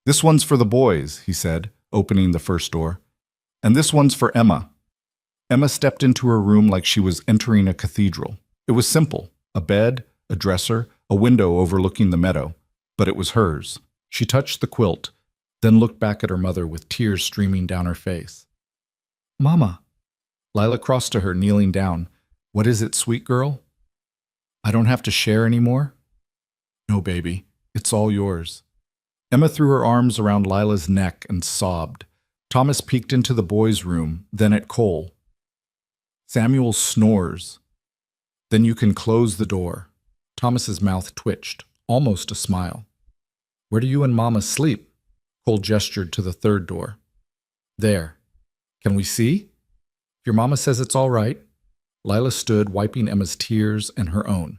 "This one's for the boys," he said, opening the first door. "And this one's for Emma." Emma stepped into her room like she was entering a cathedral. It was simple: a bed, a dresser, a window overlooking the meadow, but it was hers. She touched the quilt, then looked back at her mother with tears streaming down her face. "Mama." Lila crossed to her, kneeling down. "What is it, sweet girl? I don't have to share anymore?" "No, baby. It's all yours." Emma threw her arms around Lila's neck and sobbed. Thomas peeked into the boys' room, then at Cole. "Samuel snores. Then you can close the door." Thomas's mouth twitched, almost a smile. "Where do you and Mama sleep?" Cole gestured to the third door. "There. Can we see? If your mama says it's all right." Lila stood, wiping Emma's tears and her own.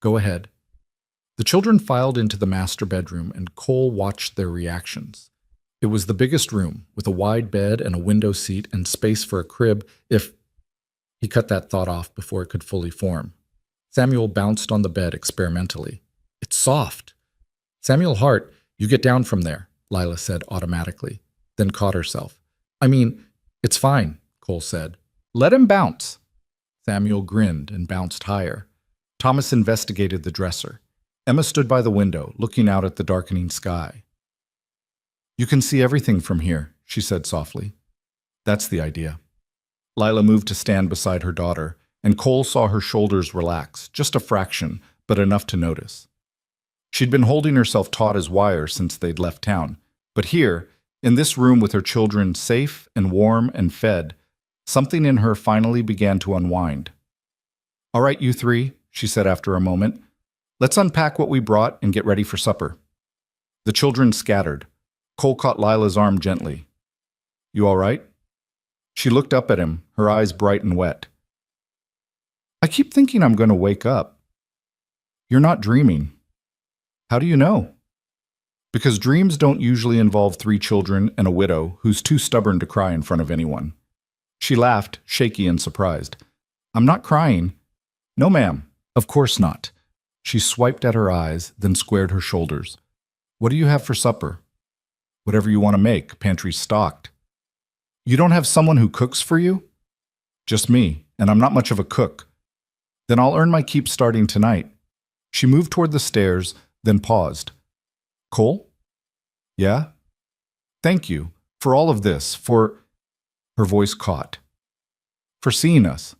"Go ahead." The children filed into the master bedroom, and Cole watched their reactions. It was the biggest room, with a wide bed and a window seat and space for a crib if... He cut that thought off before it could fully form. Samuel bounced on the bed experimentally. "It's soft." "Samuel Hart, you get down from there," Lila said automatically, then caught herself. "I mean, it's fine," Cole said. "Let him bounce." Samuel grinned and bounced higher. Thomas investigated the dresser. Emma stood by the window, looking out at the darkening sky. "You can see everything from here," she said softly. "That's the idea." Lila moved to stand beside her daughter, and Cole saw her shoulders relax, just a fraction, but enough to notice. She'd been holding herself taut as wire since they'd left town, but here, in this room with her children safe and warm and fed, something in her finally began to unwind. "All right, you three," she said after a moment. "Let's unpack what we brought and get ready for supper." The children scattered. Cole caught Lila's arm gently. "You all right?" She looked up at him, her eyes bright and wet. "I keep thinking I'm going to wake up." "You're not dreaming." "How do you know?" "Because dreams don't usually involve 3 children and a widow who's too stubborn to cry in front of anyone." She laughed, shaky and surprised. "I'm not crying." "No, ma'am. Of course not." She swiped at her eyes, then squared her shoulders. "What do you have for supper?" "Whatever you want to make. Pantry's stocked." "You don't have someone who cooks for you?" "Just me, and I'm not much of a cook." "Then I'll earn my keep starting tonight." She moved toward the stairs, then paused. "Cole?" "Yeah?" "Thank you for all of this, for..." Her voice caught. "For seeing us."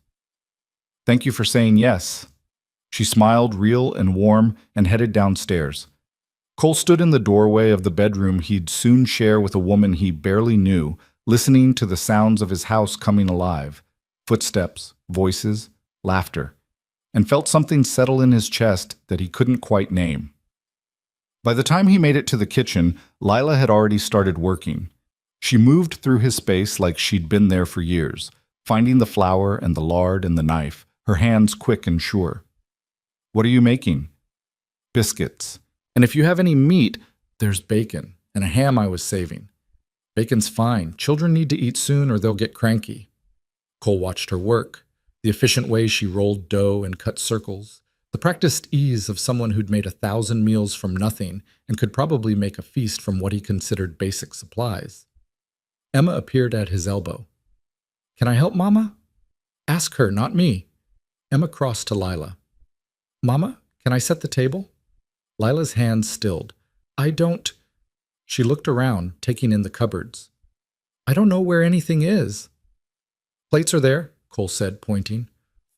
"Thank you for saying yes." She smiled, real and warm, and headed downstairs. Cole stood in the doorway of the bedroom he'd soon share with a woman he barely knew, listening to the sounds of his house coming alive. Footsteps, voices, laughter, and felt something settle in his chest that he couldn't quite name. By the time he made it to the kitchen, Lila had already started working. She moved through his space like she'd been there for years, finding the flour and the lard and the knife, her hands quick and sure. "What are you making?" "Biscuits. And if you have any meat, there's bacon and a ham I was saving." "Bacon's fine. Children need to eat soon or they'll get cranky." Cole watched her work, the efficient way she rolled dough and cut circles, the practiced ease of someone who'd made 1,000 meals from nothing and could probably make a feast from what he considered basic supplies. Emma appeared at his elbow. "Can I help, Mama?" "Ask her, not me." Emma crossed to Lila. "Mama, can I set the table?" Lila's hands stilled. "I don't..." She looked around, taking in the cupboards. "I don't know where anything is." "Plates are there," Cole said, pointing.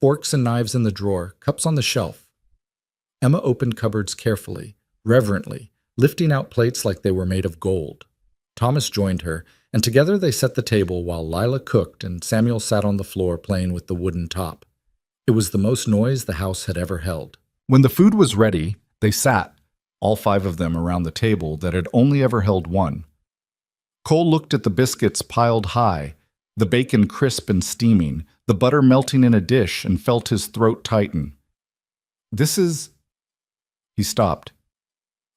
"Forks and knives in the drawer, cups on the shelf." Emma opened cupboards carefully, reverently, lifting out plates like they were made of gold. Thomas joined her, and together they set the table while Lila cooked and Samuel sat on the floor playing with the wooden top. It was the most noise the house had ever held. When the food was ready, they sat, all 5 of them around the table that had only ever held one. Cole looked at the biscuits piled high, the bacon crisp and steaming, the butter melting in a dish, and felt his throat tighten. "This is..." He stopped.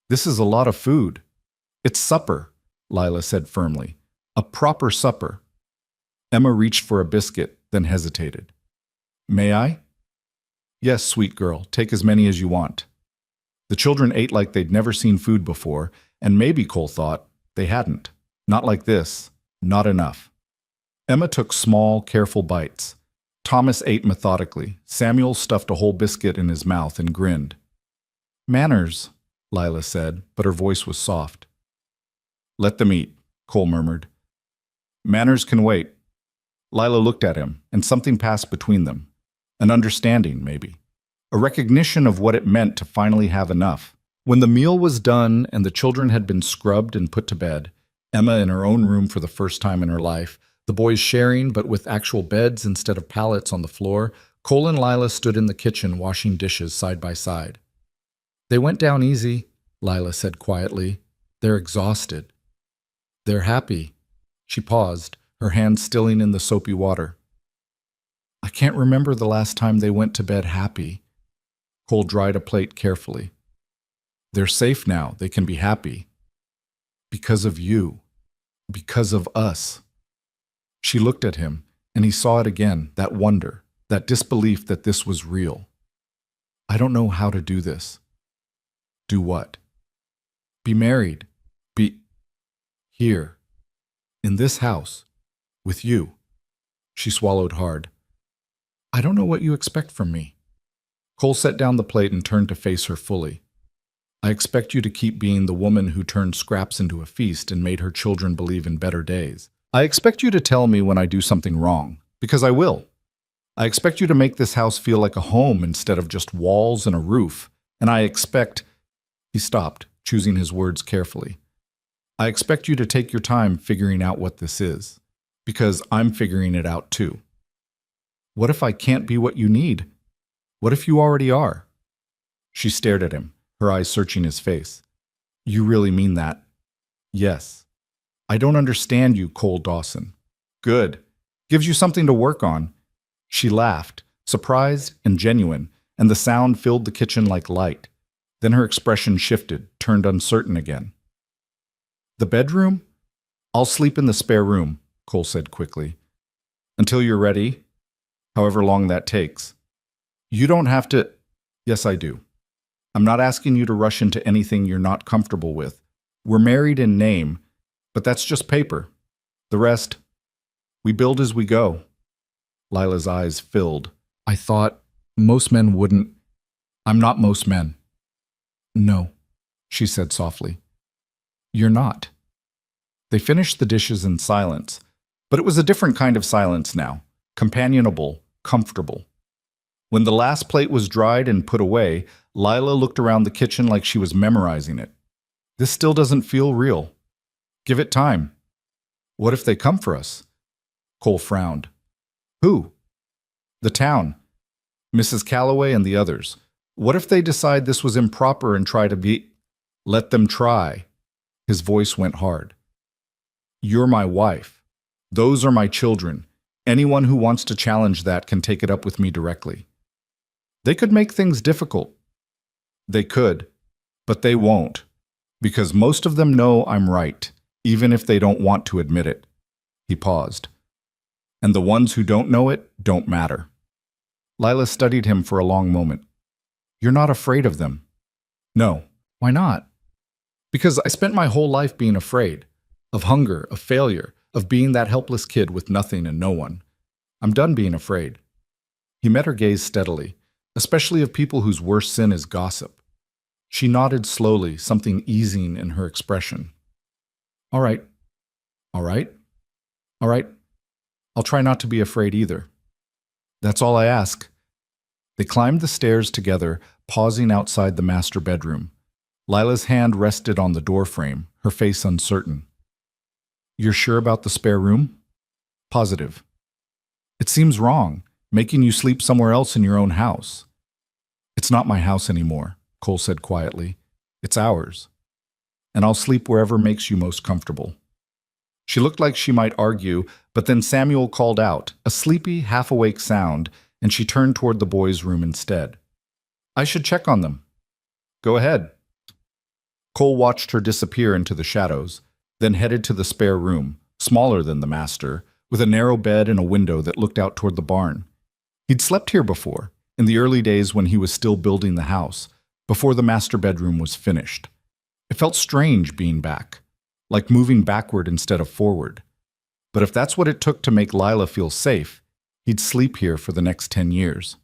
"This is a lot of food." "It's supper," Lila said firmly. "A proper supper." Emma reached for a biscuit, then hesitated. "May I?" "Yes, sweet girl, take as many as you want." The children ate like they'd never seen food before, and maybe, Cole thought, they hadn't. Not like this. Not enough. Emma took small, careful bites. Thomas ate methodically. Samuel stuffed a whole biscuit in his mouth and grinned. Manners, Lila said, but her voice was soft. Let them eat, Cole murmured. Manners can wait. Lila looked at him, and something passed between them. An understanding, maybe. A recognition of what it meant to finally have enough. When the meal was done and the children had been scrubbed and put to bed, Emma in her own room for the first time in her life, the boys sharing but with actual beds instead of pallets on the floor, Cole and Lila stood in the kitchen washing dishes side by side. They went down easy, Lila said quietly. They're exhausted. They're happy. She paused, her hand stilling in the soapy water. I can't remember the last time they went to bed happy. Cole dried a plate carefully. They're safe now. They can be happy. Because of you. Because of us. She looked at him, and he saw it again, that wonder, that disbelief that this was real. I don't know how to do this. Do what? Be married. Be here. In this house. With you. She swallowed hard. I don't know what you expect from me. Cole set down the plate and turned to face her fully. I expect you to keep being the woman who turned scraps into a feast and made her children believe in better days. I expect you to tell me when I do something wrong, because I will. I expect you to make this house feel like a home instead of just walls and a roof. And I expect... He stopped, choosing his words carefully. I expect you to take your time figuring out what this is, because I'm figuring it out too. What if I can't be what you need? What if you already are? She stared at him, her eyes searching his face. You really mean that? Yes. I don't understand you, Cole Dawson. Good. Gives you something to work on. She laughed, surprised and genuine, and the sound filled the kitchen like light. Then her expression shifted, turned uncertain again. The bedroom? I'll sleep in the spare room, Cole said quickly. Until you're ready, however long that takes. You don't have to... Yes, I do. I'm not asking you to rush into anything you're not comfortable with. We're married in name, but that's just paper. The rest, we build as we go. Lila's eyes filled. I thought most men wouldn't... I'm not most men. No, she said softly. You're not. They finished the dishes in silence, but it was a different kind of silence now, companionable, comfortable. When the last plate was dried and put away, Lila looked around the kitchen like she was memorizing it. This still doesn't feel real. Give it time. What if they come for us? Cole frowned. Who? The town. Mrs. Calloway and the others. What if they decide this was improper and try to be... Let them try. His voice went hard. You're my wife. Those are my children. Anyone who wants to challenge that can take it up with me directly. They could make things difficult. They could, but they won't, because most of them know I'm right, even if they don't want to admit it. He paused. And the ones who don't know it don't matter. Lila studied him for a long moment. You're not afraid of them. No. Why not? Because I spent my whole life being afraid. Of hunger, of failure, of being that helpless kid with nothing and no one. I'm done being afraid. He met her gaze steadily, especially of people whose worst sin is gossip. She nodded slowly, something easing in her expression. All right. All right. All right. I'll try not to be afraid either. That's all I ask. They climbed the stairs together, pausing outside the master bedroom. Lila's hand rested on the doorframe, her face uncertain. You're sure about the spare room? Positive. It seems wrong, making you sleep somewhere else in your own house. It's not my house anymore, Cole said quietly. It's ours. And I'll sleep wherever makes you most comfortable. She looked like she might argue, but then Samuel called out, a sleepy, half-awake sound, and she turned toward the boys' room instead. I should check on them. Go ahead. Cole watched her disappear into the shadows, then headed to the spare room, smaller than the master, with a narrow bed and a window that looked out toward the barn. He'd slept here before, in the early days when he was still building the house, before the master bedroom was finished. It felt strange being back, like moving backward instead of forward. But if that's what it took to make Lila feel safe, he'd sleep here for the next 10 years.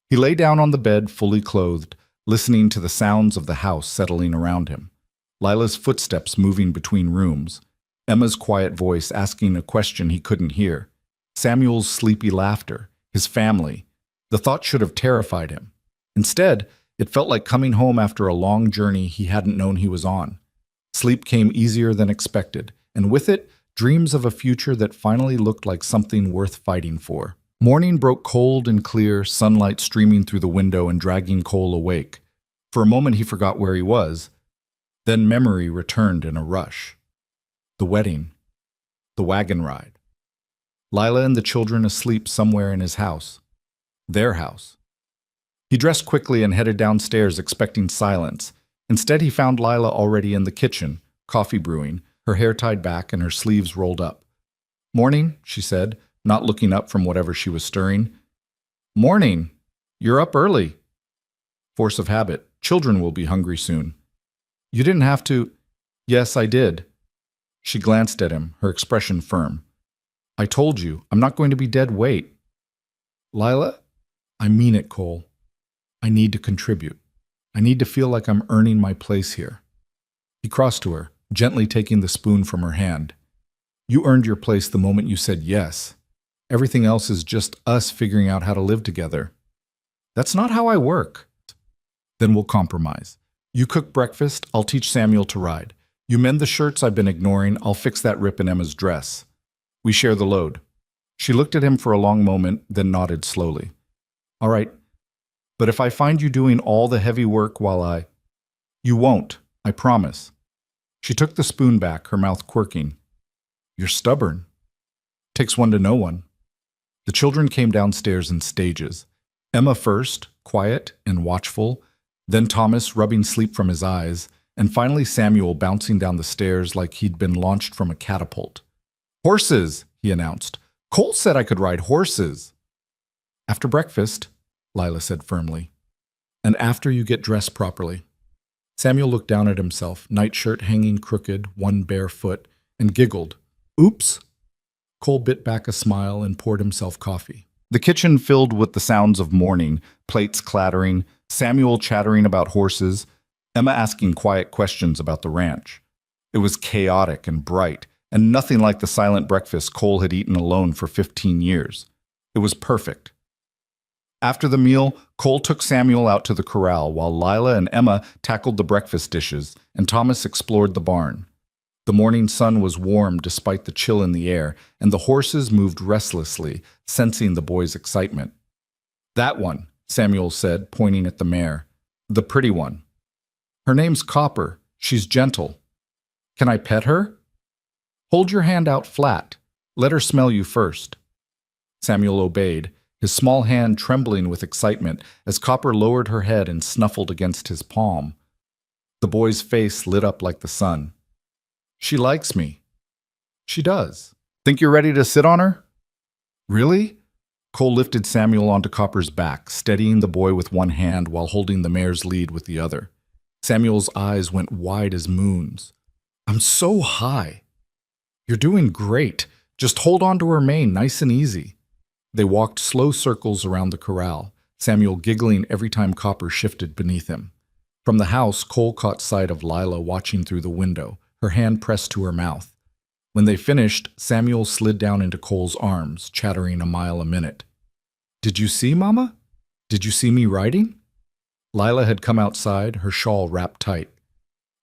He lay down on the bed, fully clothed, listening to the sounds of the house settling around him. Lila's footsteps moving between rooms. Emma's quiet voice asking a question he couldn't hear. Samuel's sleepy laughter. His family. The thought should have terrified him. Instead, it felt like coming home after a long journey he hadn't known he was on. Sleep came easier than expected, and with it, dreams of a future that finally looked like something worth fighting for. Morning broke cold and clear, sunlight streaming through the window and dragging Cole awake. For a moment he forgot where he was. Then memory returned in a rush. The wedding. The wagon ride. Lila and the children asleep somewhere in his house. Their house. He dressed quickly and headed downstairs expecting silence. Instead he found Lila already in the kitchen, coffee brewing, her hair tied back and her sleeves rolled up. "Morning," she said, not looking up from whatever she was stirring. "Morning. You're up early." Force of habit. Children will be hungry soon. "You didn't have to." "Yes, I did." She glanced at him, her expression firm. "I told you, I'm not going to be dead weight." "Lila, I mean it, Cole. I need to contribute. I need to feel like I'm earning my place here." He crossed to her, gently taking the spoon from her hand. "You earned your place the moment you said yes. Everything else is just us figuring out how to live together." "That's not how I work." "Then we'll compromise. You cook breakfast, I'll teach Samuel to ride. You mend the shirts I've been ignoring, I'll fix that rip in Emma's dress. We share the load." She looked at him for a long moment, then nodded slowly. "All right, but if I find you doing all the heavy work while You won't, I promise." She took the spoon back, her mouth quirking. "You're stubborn. Takes one to know one." The children came downstairs in stages. Emma first, quiet and watchful, then Thomas rubbing sleep from his eyes, and finally Samuel bouncing down the stairs like he'd been launched from a catapult. "Horses," he announced. "Cole said I could ride horses." "After breakfast," Lila said firmly. "And after you get dressed properly." Samuel looked down at himself, nightshirt hanging crooked, one bare foot, and giggled. "Oops." Cole bit back a smile and poured himself coffee. The kitchen filled with the sounds of morning, plates clattering, Samuel chattering about horses, Emma asking quiet questions about the ranch. It was chaotic and bright, and nothing like the silent breakfast Cole had eaten alone for 15 years. It was perfect. After the meal, Cole took Samuel out to the corral while Lila and Emma tackled the breakfast dishes, and Thomas explored the barn. The morning sun was warm despite the chill in the air, and the horses moved restlessly, sensing the boys' excitement. "That one," Samuel said, pointing at the mare. "The pretty one. Her name's Copper. She's gentle. Can I pet her?" "Hold your hand out flat. Let her smell you first." Samuel obeyed, his small hand trembling with excitement as Copper lowered her head and snuffled against his palm. The boy's face lit up like the sun. "She likes me." "She does. Think you're ready to sit on her?" "Really?" Cole lifted Samuel onto Copper's back, steadying the boy with one hand while holding the mare's lead with the other. Samuel's eyes went wide as moons. "I'm so high." "You're doing great. Just hold on to her mane, nice and easy." They walked slow circles around the corral, Samuel giggling every time Copper shifted beneath him. From the house, Cole caught sight of Lila watching through the window, her hand pressed to her mouth. When they finished, Samuel slid down into Cole's arms, chattering a mile a minute. "Did you see, Mama? Did you see me riding?" Lila had come outside, her shawl wrapped tight.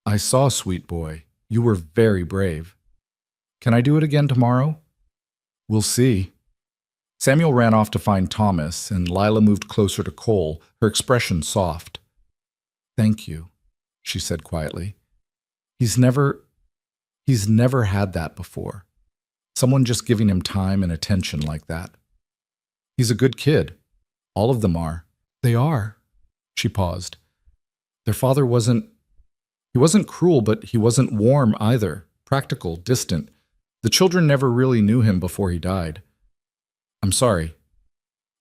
"I saw, sweet boy. You were very brave. Can I do it again tomorrow?" "We'll see." Samuel ran off to find Thomas, and Lila moved closer to Cole, her expression soft. "Thank you," she said quietly. He's never had that before. Someone just giving him time and attention like that. He's a good kid. All of them are. They are. She paused. Their father wasn't cruel, but he wasn't warm either. Practical, distant. The children never really knew him before he died. "I'm sorry."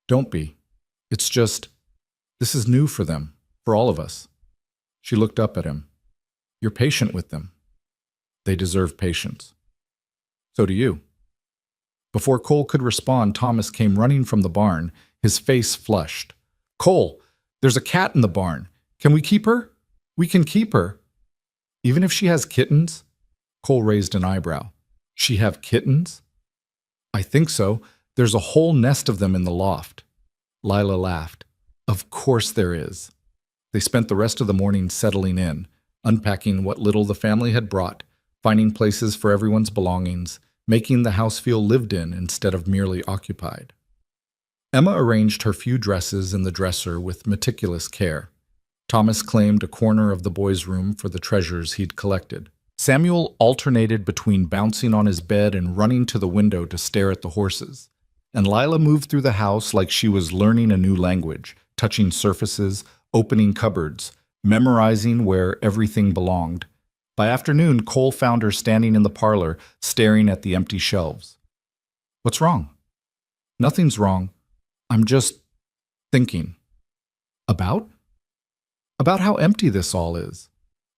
"Don't be. It's just, this is new for them, for all of us." She looked up at him. "You're patient with them. They deserve patience. So do you." Before Cole could respond, Thomas came running from the barn, his face flushed. "Cole, there's a cat in the barn. Can we keep her? We can keep her. Even if she has kittens? Cole raised an eyebrow. She have kittens? I think so. There's a whole nest of them in the loft. Lila laughed. Of course there is. They spent the rest of the morning settling in, unpacking what little the family had brought, finding places for everyone's belongings, making the house feel lived in instead of merely occupied. Emma arranged her few dresses in the dresser with meticulous care. Thomas claimed a corner of the boys' room for the treasures he'd collected. Samuel alternated between bouncing on his bed and running to the window to stare at the horses. And Lila moved through the house like she was learning a new language, touching surfaces, opening cupboards, memorizing where everything belonged. By afternoon, Cole found her standing in the parlor, staring at the empty shelves. What's wrong? Nothing's wrong. I'm just thinking. About? About how empty this all is.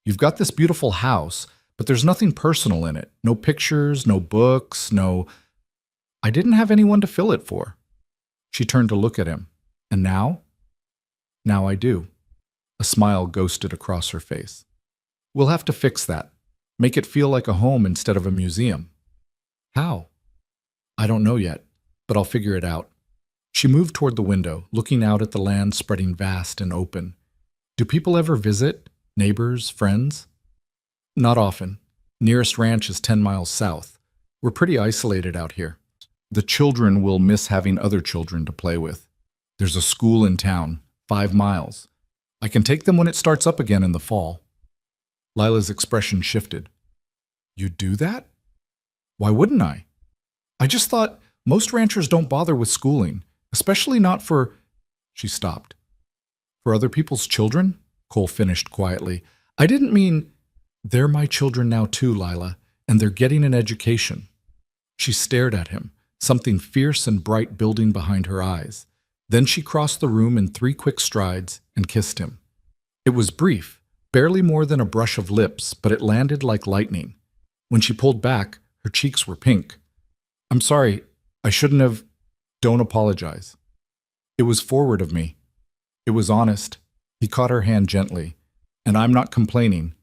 You've got this beautiful house, but there's nothing personal in it. No pictures, no books, no... I didn't have anyone to fill it for. She turned to look at him. And now? Now I do. A smile ghosted across her face. We'll have to fix that. Make it feel like a home instead of a museum. How? I don't know yet, but I'll figure it out. She moved toward the window, looking out at the land spreading vast and open. Do people ever visit? Neighbors? Friends? Not often. Nearest ranch is 10 miles south. We're pretty isolated out here. The children will miss having other children to play with. There's a school in town, 5 miles. I can take them when it starts up again in the fall. Lila's expression shifted. You do that? Why wouldn't I? I just thought most ranchers don't bother with schooling, especially not for... She stopped. For other people's children? Cole finished quietly. I didn't mean... They're my children now too, Lila, and they're getting an education. She stared at him, something fierce and bright building behind her eyes. Then she crossed the room in 3 quick strides and kissed him. It was brief, barely more than a brush of lips, but it landed like lightning. When she pulled back, her cheeks were pink. I'm sorry, I shouldn't have... Don't apologize. It was forward of me. It was honest. He caught her hand gently. And I'm not complaining.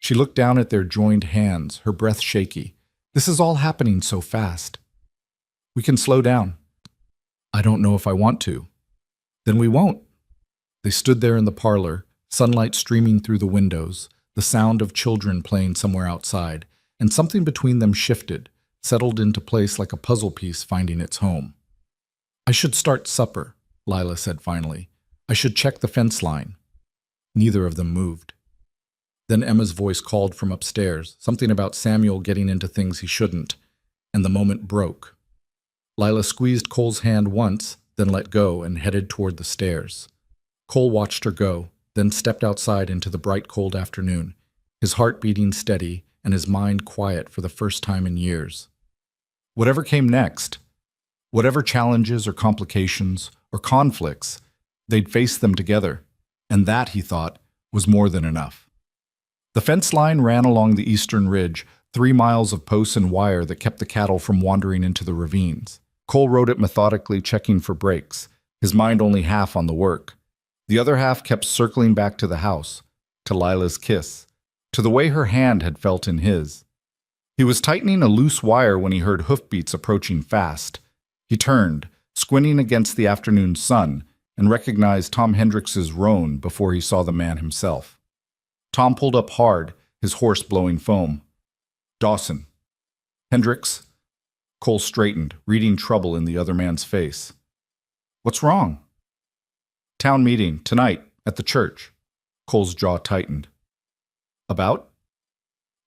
She looked down at their joined hands, her breath shaky. This is all happening so fast. We can slow down. I don't know if I want to. Then we won't. They stood there in the parlor, sunlight streaming through the windows, the sound of children playing somewhere outside, and something between them shifted, settled into place like a puzzle piece finding its home. I should start supper, Lila said finally. I should check the fence line. Neither of them moved. Then Emma's voice called from upstairs, something about Samuel getting into things he shouldn't, and the moment broke. Lila squeezed Cole's hand once, then let go and headed toward the stairs. Cole watched her go, then stepped outside into the bright cold afternoon, his heart beating steady and his mind quiet for the first time in years. Whatever came next, whatever challenges or complications or conflicts, they'd face them together, and that, he thought, was more than enough. The fence line ran along the eastern ridge, 3 miles of posts and wire that kept the cattle from wandering into the ravines. Cole rode it methodically, checking for breaks, his mind only half on the work. The other half kept circling back to the house, to Lila's kiss, to the way her hand had felt in his. He was tightening a loose wire when he heard hoofbeats approaching fast. He turned, squinting against the afternoon sun, and recognized Tom Hendricks's roan before he saw the man himself. Tom pulled up hard, his horse blowing foam. Dawson. Hendricks. Cole straightened, reading trouble in the other man's face. What's wrong? Town meeting, tonight, at the church. Cole's jaw tightened. About?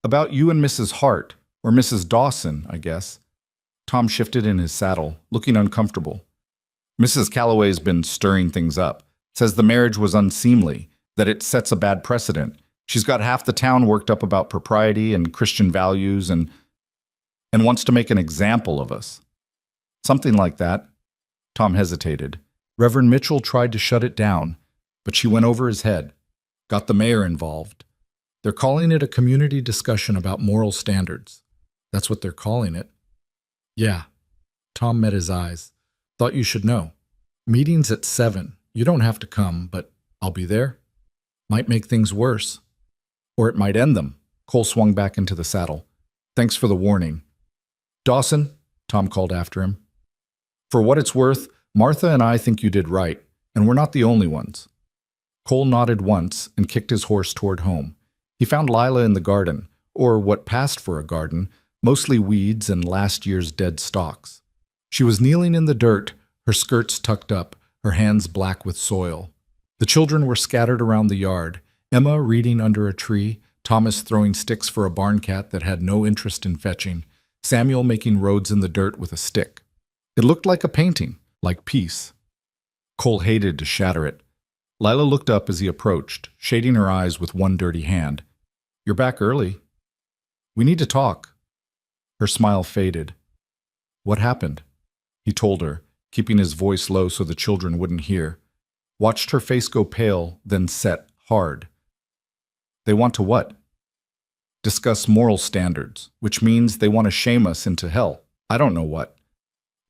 About you and Mrs. Hart, or Mrs. Dawson, I guess. Tom shifted in his saddle, looking uncomfortable. Mrs. Calloway's been stirring things up. Says the marriage was unseemly, that it sets a bad precedent. She's got half the town worked up about propriety and Christian values and wants to make an example of us. Something like that. Tom hesitated. Reverend Mitchell tried to shut it down, but she went over his head. Got the mayor involved. They're calling it a community discussion about moral standards. That's what they're calling it. Yeah. Tom met his eyes. Thought you should know. Meeting's at 7. You don't have to come, but I'll be there. Might make things worse. Or it might end them. Cole swung back into the saddle. Thanks for the warning. Dawson, Tom called after him. For what it's worth, Martha and I think you did right, and we're not the only ones. Cole nodded once and kicked his horse toward home. He found Lila in the garden, or what passed for a garden, mostly weeds and last year's dead stalks. She was kneeling in the dirt, her skirts tucked up, her hands black with soil. The children were scattered around the yard, Emma reading under a tree, Thomas throwing sticks for a barn cat that had no interest in fetching, Samuel making roads in the dirt with a stick. It looked like a painting, like peace. Cole hated to shatter it. Lila looked up as he approached, shading her eyes with one dirty hand. You're back early. We need to talk. Her smile faded. What happened? He told her, keeping his voice low so the children wouldn't hear. Watched her face go pale, then set hard. They want to what? Discuss moral standards, which means they want to shame us into hell. I don't know what.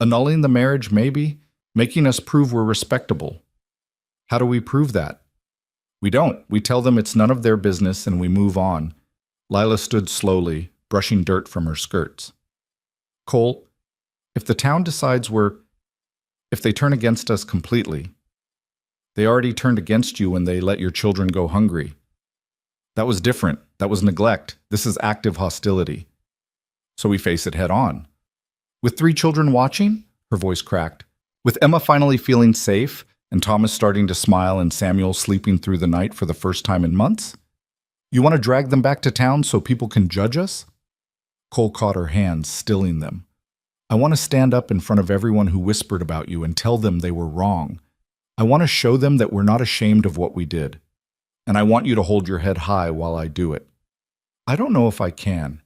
Annulling the marriage, maybe? Making us prove we're respectable. How do we prove that? We don't. We tell them it's none of their business and we move on. Lila stood slowly, brushing dirt from her skirts. Cole, if the town decides if they turn against us completely, they already turned against you when they let your children go hungry. That was different. That was neglect. This is active hostility. So we face it head on. With 3 children watching, her voice cracked. With Emma finally feeling safe, and Thomas starting to smile and Samuel sleeping through the night for the first time in months? You want to drag them back to town so people can judge us? Cole caught her hands, stilling them. I want to stand up in front of everyone who whispered about you and tell them they were wrong. I want to show them that we're not ashamed of what we did. And I want you to hold your head high while I do it. I don't know if I can.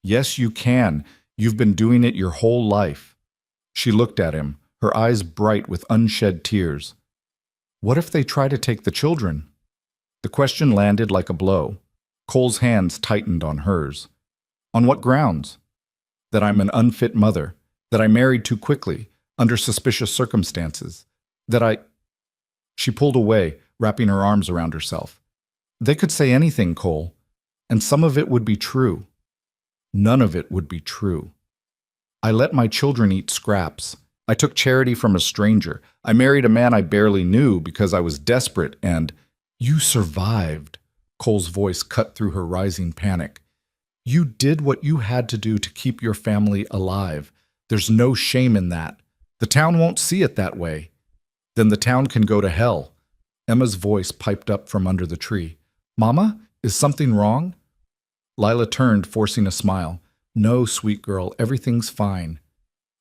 Yes, you can. You've been doing it your whole life. She looked at him, her eyes bright with unshed tears. What if they try to take the children? The question landed like a blow. Cole's hands tightened on hers. On what grounds? That I'm an unfit mother, that I married too quickly, under suspicious circumstances, She pulled away, wrapping her arms around herself. They could say anything, Cole, and some of it would be true. None of it would be true. I let my children eat scraps. I took charity from a stranger. I married a man I barely knew because I was desperate and... You survived. Cole's voice cut through her rising panic. You did what you had to do to keep your family alive. There's no shame in that. The town won't see it that way. Then the town can go to hell. Emma's voice piped up from under the tree. Mama, is something wrong? Lila turned, forcing a smile. No, sweet girl, everything's fine.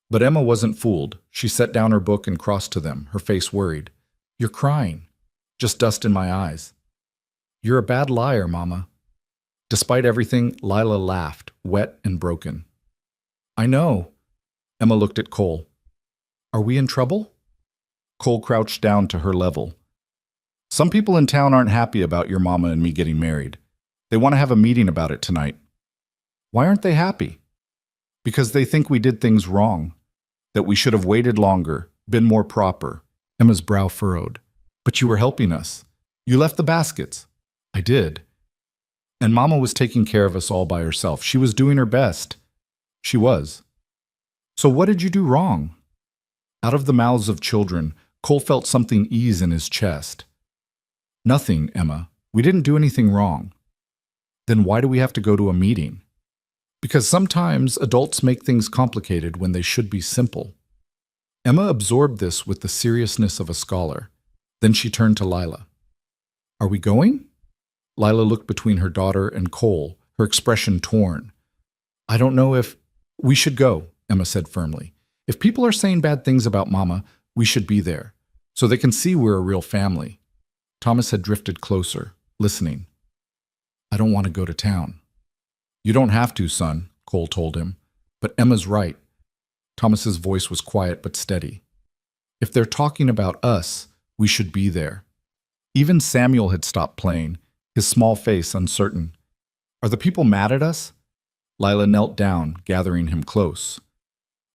But Emma wasn't fooled. She set down her book and crossed to them, her face worried. You're crying. Just dust in my eyes. You're a bad liar, Mama. Despite everything, Lila laughed, wet and broken. I know. Emma looked at Cole. Are we in trouble? Cole crouched down to her level. Some people in town aren't happy about your mama and me getting married. They want to have a meeting about it tonight. Why aren't they happy? Because they think we did things wrong, that we should have waited longer, been more proper. Emma's brow furrowed. But you were helping us. You left the baskets. I did. And Mama was taking care of us all by herself. She was doing her best. She was. So what did you do wrong? Out of the mouths of children, Cole felt something ease in his chest. Nothing, Emma. We didn't do anything wrong. Then why do we have to go to a meeting? Because sometimes adults make things complicated when they should be simple. Emma absorbed this with the seriousness of a scholar. Then she turned to Lila. Are we going? Lila looked between her daughter and Cole, her expression torn. I don't know if... We should go, Emma said firmly. If people are saying bad things about Mama, we should be there, so they can see we're a real family. Thomas had drifted closer, listening. I don't want to go to town. You don't have to, son, Cole told him. But Emma's right. Thomas's voice was quiet but steady. If they're talking about us, we should be there. Even Samuel had stopped playing, his small face uncertain. Are the people mad at us? Lila knelt down, gathering him close.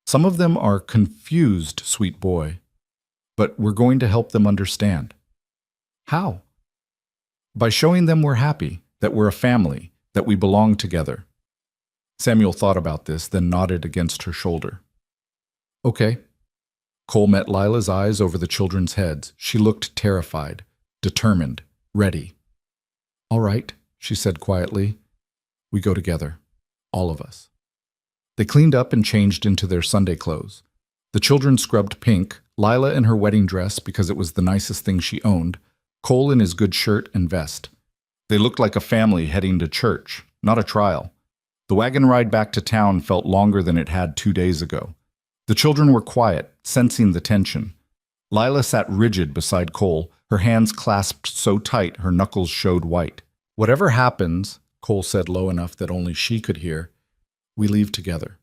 Some of them are confused, sweet boy. But we're going to help them understand. How? By showing them we're happy, that we're a family, that we belong together. Samuel thought about this, then nodded against her shoulder. Okay. Cole met Lila's eyes over the children's heads. She looked terrified, determined, ready. All right, she said quietly. We go together. All of us. They cleaned up and changed into their Sunday clothes. The children scrubbed pink, Lila in her wedding dress because it was the nicest thing she owned, Cole in his good shirt and vest. They looked like a family heading to church, not a trial. The wagon ride back to town felt longer than it had 2 days ago. The children were quiet, sensing the tension. Lila sat rigid beside Cole, her hands clasped so tight her knuckles showed white. Whatever happens, Cole said low enough that only she could hear, we leave together.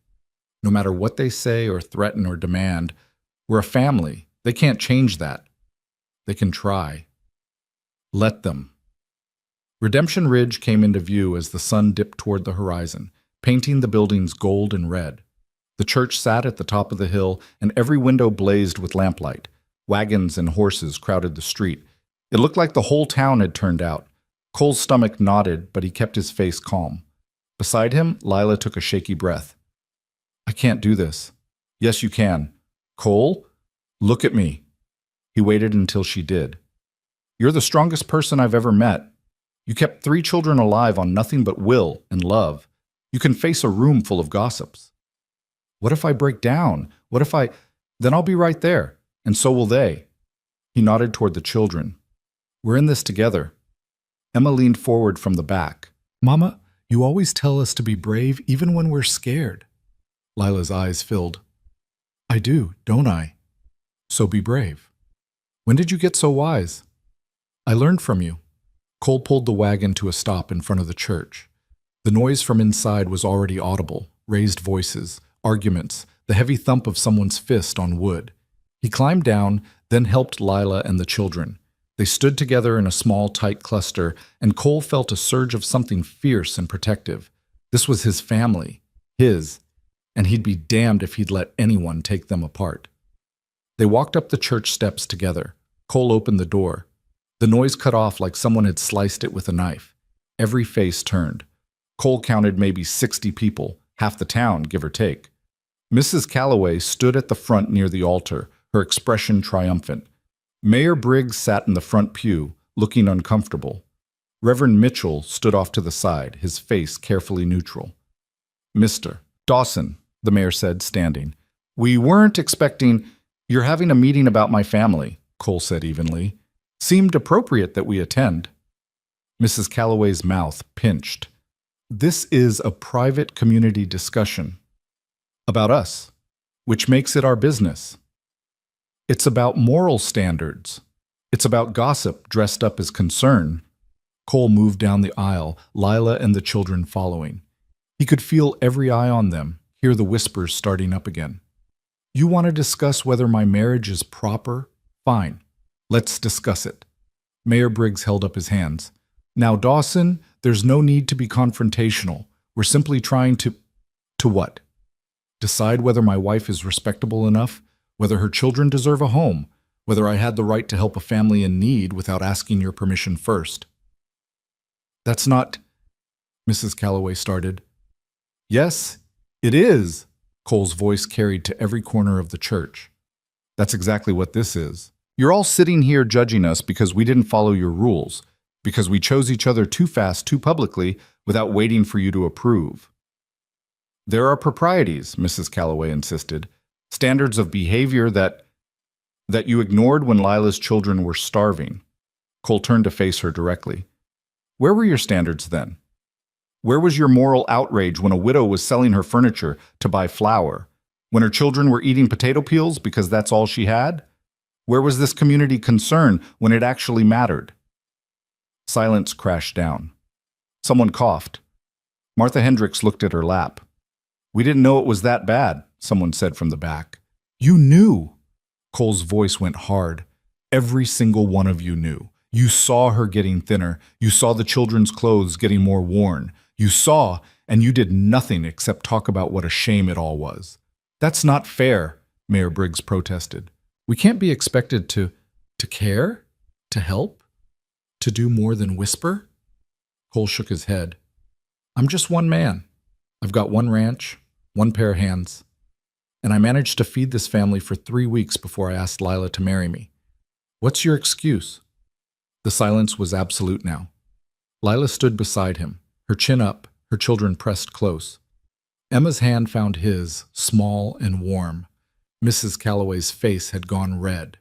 No matter what they say or threaten or demand, we're a family. They can't change that. They can try. Let them. Redemption Ridge came into view as the sun dipped toward the horizon, painting the buildings gold and red. The church sat at the top of the hill, and every window blazed with lamplight. Wagons and horses crowded the street. It looked like the whole town had turned out. Cole's stomach nodded, but he kept his face calm. Beside him, Lila took a shaky breath. I can't do this. Yes, you can. Cole, look at me. He waited until she did. You're the strongest person I've ever met. You kept 3 children alive on nothing but will and love. You can face a room full of gossips. What if I break down? Then I'll be right there, and so will they. He nodded toward the children. We're in this together. Emma leaned forward from the back. Mama, you always tell us to be brave even when we're scared. Lila's eyes filled. I do, don't I? So be brave. When did you get so wise? I learned from you. Cole pulled the wagon to a stop in front of the church. The noise from inside was already audible, raised voices, arguments, the heavy thump of someone's fist on wood. He climbed down, then helped Lila and the children. They stood together in a small, tight cluster, and Cole felt a surge of something fierce and protective. This was his family, his, and he'd be damned if he'd let anyone take them apart. They walked up the church steps together. Cole opened the door. The noise cut off like someone had sliced it with a knife. Every face turned. Cole counted maybe 60 people, half the town, give or take. Mrs. Calloway stood at the front near the altar, her expression triumphant. Mayor Briggs sat in the front pew, looking uncomfortable. Reverend Mitchell stood off to the side, his face carefully neutral. Mr. Dawson, the mayor said, standing. We weren't expecting... You're having a meeting about my family, Cole said evenly. Seemed appropriate that we attend. Mrs. Calloway's mouth pinched. This is a private community discussion. About us, which makes it our business. It's about moral standards. It's about gossip dressed up as concern. Cole moved down the aisle, Lila and the children following. He could feel every eye on them, hear the whispers starting up again. You want to discuss whether my marriage is proper? Fine. Let's discuss it. Mayor Briggs held up his hands. Now, Dawson, there's no need to be confrontational. We're simply trying to... To what? Decide whether my wife is respectable enough, whether her children deserve a home, whether I had the right to help a family in need without asking your permission first. That's not... Mrs. Calloway started. Yes, it is, Cole's voice carried to every corner of the church. That's exactly what this is. You're all sitting here judging us because we didn't follow your rules, because we chose each other too fast, too publicly, without waiting for you to approve. There are proprieties, Mrs. Calloway insisted, standards of behavior that you ignored when Lila's children were starving. Cole turned to face her directly. Where were your standards then? Where was your moral outrage when a widow was selling her furniture to buy flour? When her children were eating potato peels because that's all she had? Where was this community concern when it actually mattered? Silence crashed down. Someone coughed. Martha Hendricks looked at her lap. We didn't know it was that bad, someone said from the back. You knew. Cole's voice went hard. Every single one of you knew. You saw her getting thinner. You saw the children's clothes getting more worn. You saw, and you did nothing except talk about what a shame it all was. That's not fair, Mayor Briggs protested. We can't be expected to care? To help? To do more than whisper? Cole shook his head. I'm just one man. I've got one ranch, one pair of hands. And I managed to feed this family for 3 weeks before I asked Lila to marry me. What's your excuse? The silence was absolute now. Lila stood beside him, her chin up, her children pressed close. Emma's hand found his, small and warm. Mrs. Calloway's face had gone red.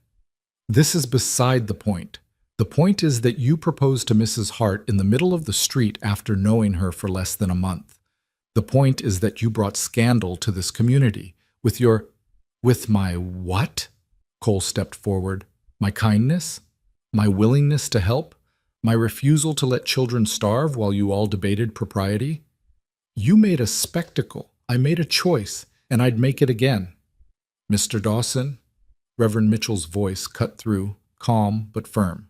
This is beside the point. The point is that you proposed to Mrs. Hart in the middle of the street after knowing her for less than a month. The point is that you brought scandal to this community. With my what? Cole stepped forward. My kindness? My willingness to help? My refusal to let children starve while you all debated propriety? You made a spectacle. I made a choice, and I'd make it again. Mr. Dawson? Reverend Mitchell's voice cut through, calm but firm.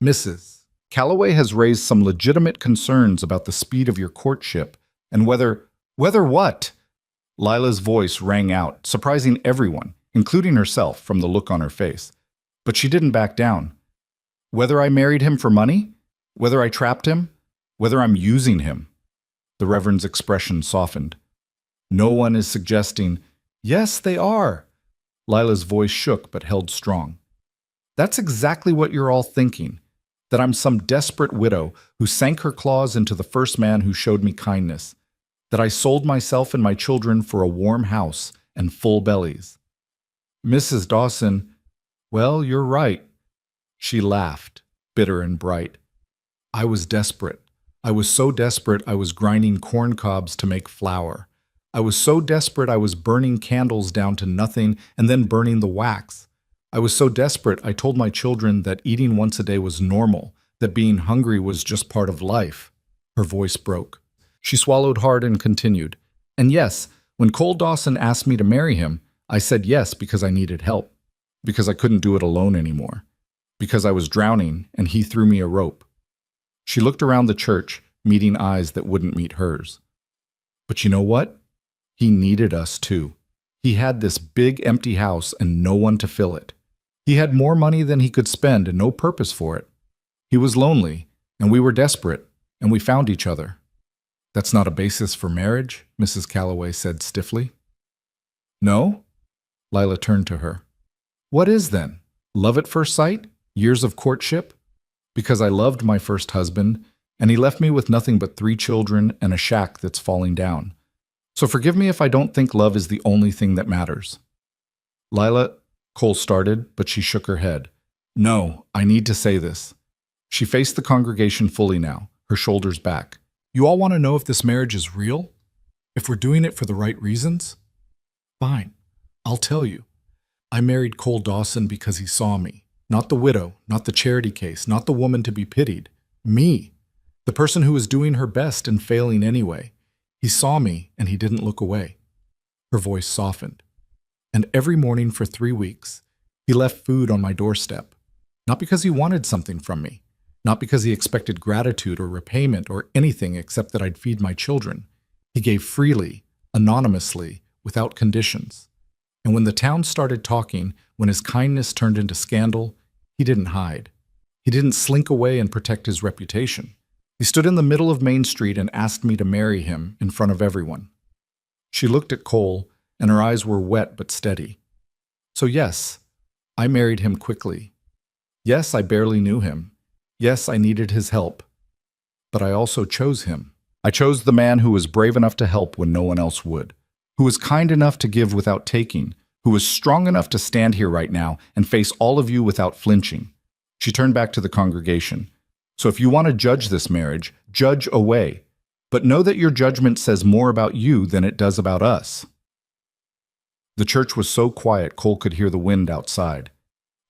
Mrs. Calloway has raised some legitimate concerns about the speed of your courtship and whether what? Lila's voice rang out, surprising everyone, including herself, from the look on her face. But she didn't back down. Whether I married him for money? Whether I trapped him? Whether I'm using him? The Reverend's expression softened. No one is suggesting, yes, they are. Lila's voice shook but held strong. That's exactly what you're all thinking, that I'm some desperate widow who sank her claws into the first man who showed me kindness, that I sold myself and my children for a warm house and full bellies. Mrs. Dawson, well, you're right. She laughed, bitter and bright. I was desperate. I was so desperate I was grinding corn cobs to make flour. I was so desperate I was burning candles down to nothing and then burning the wax. I was so desperate I told my children that eating once a day was normal, that being hungry was just part of life. Her voice broke. She swallowed hard and continued. And yes, when Cole Dawson asked me to marry him, I said yes because I needed help, because I couldn't do it alone anymore, because I was drowning and he threw me a rope. She looked around the church, meeting eyes that wouldn't meet hers. But you know what? He needed us too. He had this big empty house and no one to fill it. He had more money than he could spend and no purpose for it. He was lonely, and we were desperate, and we found each other. That's not a basis for marriage, Mrs. Calloway said stiffly. No? Lila turned to her. What is then? Love at first sight? Years of courtship? Because I loved my first husband, and he left me with nothing but 3 children and a shack that's falling down. So forgive me if I don't think love is the only thing that matters. Lila, Cole started, but she shook her head. No, I need to say this. She faced the congregation fully now, her shoulders back. You all want to know if this marriage is real? If we're doing it for the right reasons? Fine, I'll tell you. I married Cole Dawson because he saw me. Not the widow, not the charity case, not the woman to be pitied. Me. The person who was doing her best and failing anyway. He saw me and he didn't look away. Her voice softened. And every morning for 3 weeks, he left food on my doorstep. Not because he wanted something from me. Not because he expected gratitude or repayment or anything except that I'd feed my children. He gave freely, anonymously, without conditions. And when the town started talking, when his kindness turned into scandal, he didn't hide. He didn't slink away and protect his reputation. He stood in the middle of Main Street and asked me to marry him in front of everyone. She looked at Cole, and her eyes were wet but steady. So yes, I married him quickly. Yes, I barely knew him. Yes, I needed his help. But I also chose him. I chose the man who was brave enough to help when no one else would, who was kind enough to give without taking, who was strong enough to stand here right now and face all of you without flinching. She turned back to the congregation. So if you want to judge this marriage, judge away. But know that your judgment says more about you than it does about us. The church was so quiet Cole could hear the wind outside.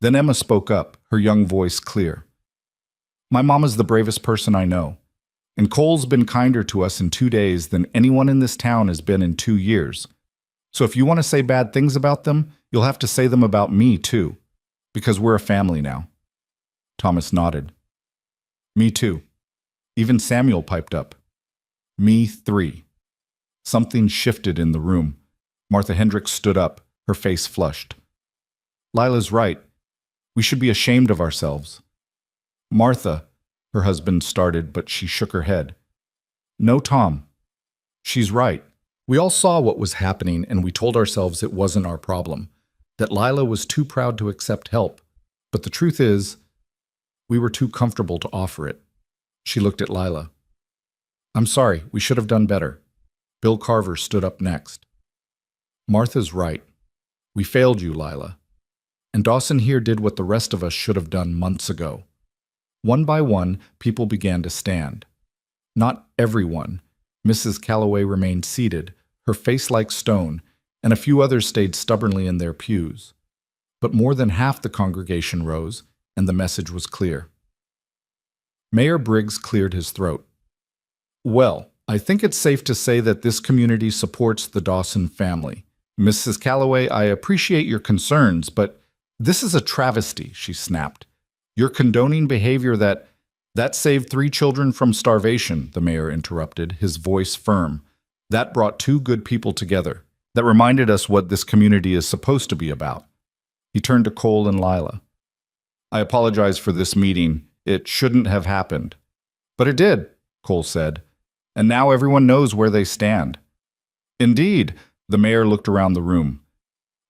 Then Emma spoke up, her young voice clear. My mom is the bravest person I know. And Cole's been kinder to us in 2 days than anyone in this town has been in 2 years. So if you want to say bad things about them, you'll have to say them about me too. Because we're a family now. Thomas nodded. Me too. Even Samuel piped up. Me 3. Something shifted in the room. Martha Hendricks stood up, her face flushed. Lila's right. We should be ashamed of ourselves. Martha, her husband started, but she shook her head. No, Tom. She's right. We all saw what was happening, and we told ourselves it wasn't our problem, that Lila was too proud to accept help. But the truth is, we were too comfortable to offer it. She looked at Lila. I'm sorry, we should have done better. Bill Carver stood up next. Martha's right. We failed you, Lila. And Dawson here did what the rest of us should have done months ago. One by one, people began to stand. Not everyone. Mrs. Calloway remained seated, her face like stone, and a few others stayed stubbornly in their pews. But more than half the congregation rose, and the message was clear. Mayor Briggs cleared his throat. Well, I think it's safe to say that this community supports the Dawson family. Mrs. Calloway, I appreciate your concerns, but this is a travesty, she snapped. You're condoning behavior that saved 3 children from starvation, the mayor interrupted, his voice firm. That brought 2 good people together. That reminded us what this community is supposed to be about. He turned to Cole and Lila. I apologize for this meeting. It shouldn't have happened. But it did, Cole said. And now everyone knows where they stand. Indeed, the mayor looked around the room.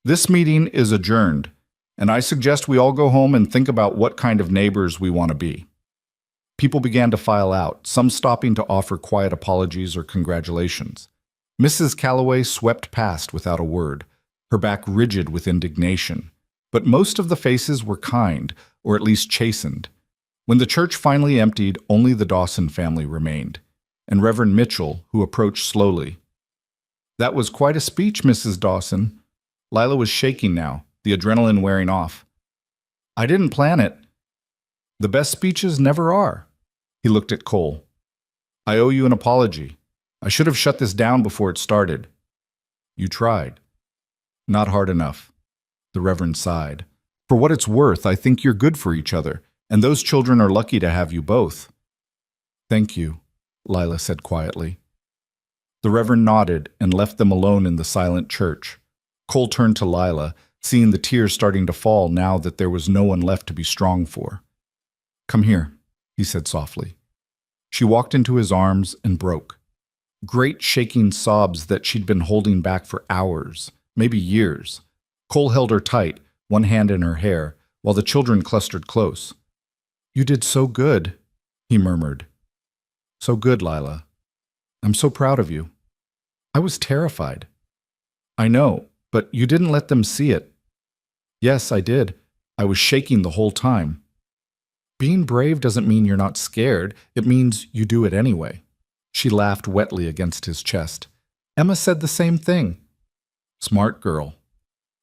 This meeting is adjourned, and I suggest we all go home and think about what kind of neighbors we want to be. People began to file out, some stopping to offer quiet apologies or congratulations. Mrs. Calloway swept past without a word, her back rigid with indignation. But most of the faces were kind, or at least chastened. When the church finally emptied, only the Dawson family remained, and Reverend Mitchell, who approached slowly. That was quite a speech, Mrs. Dawson. Lila was shaking now, the adrenaline wearing off. I didn't plan it. The best speeches never are. He looked at Cole. I owe you an apology. I should have shut this down before it started. You tried. Not hard enough. The Reverend sighed. For what it's worth, I think you're good for each other, and those children are lucky to have you both. Thank you, Lila said quietly. The Reverend nodded and left them alone in the silent church. Cole turned to Lila, seeing the tears starting to fall now that there was no one left to be strong for. Come here, he said softly. She walked into his arms and broke. Great shaking sobs that she'd been holding back for hours, maybe years. Cole held her tight, one hand in her hair, while the children clustered close. You did so good, he murmured. So good, Lila. I'm so proud of you. I was terrified. I know, but you didn't let them see it. Yes, I did. I was shaking the whole time. Being brave doesn't mean you're not scared. It means you do it anyway. She laughed wetly against his chest. Emma said the same thing. Smart girl.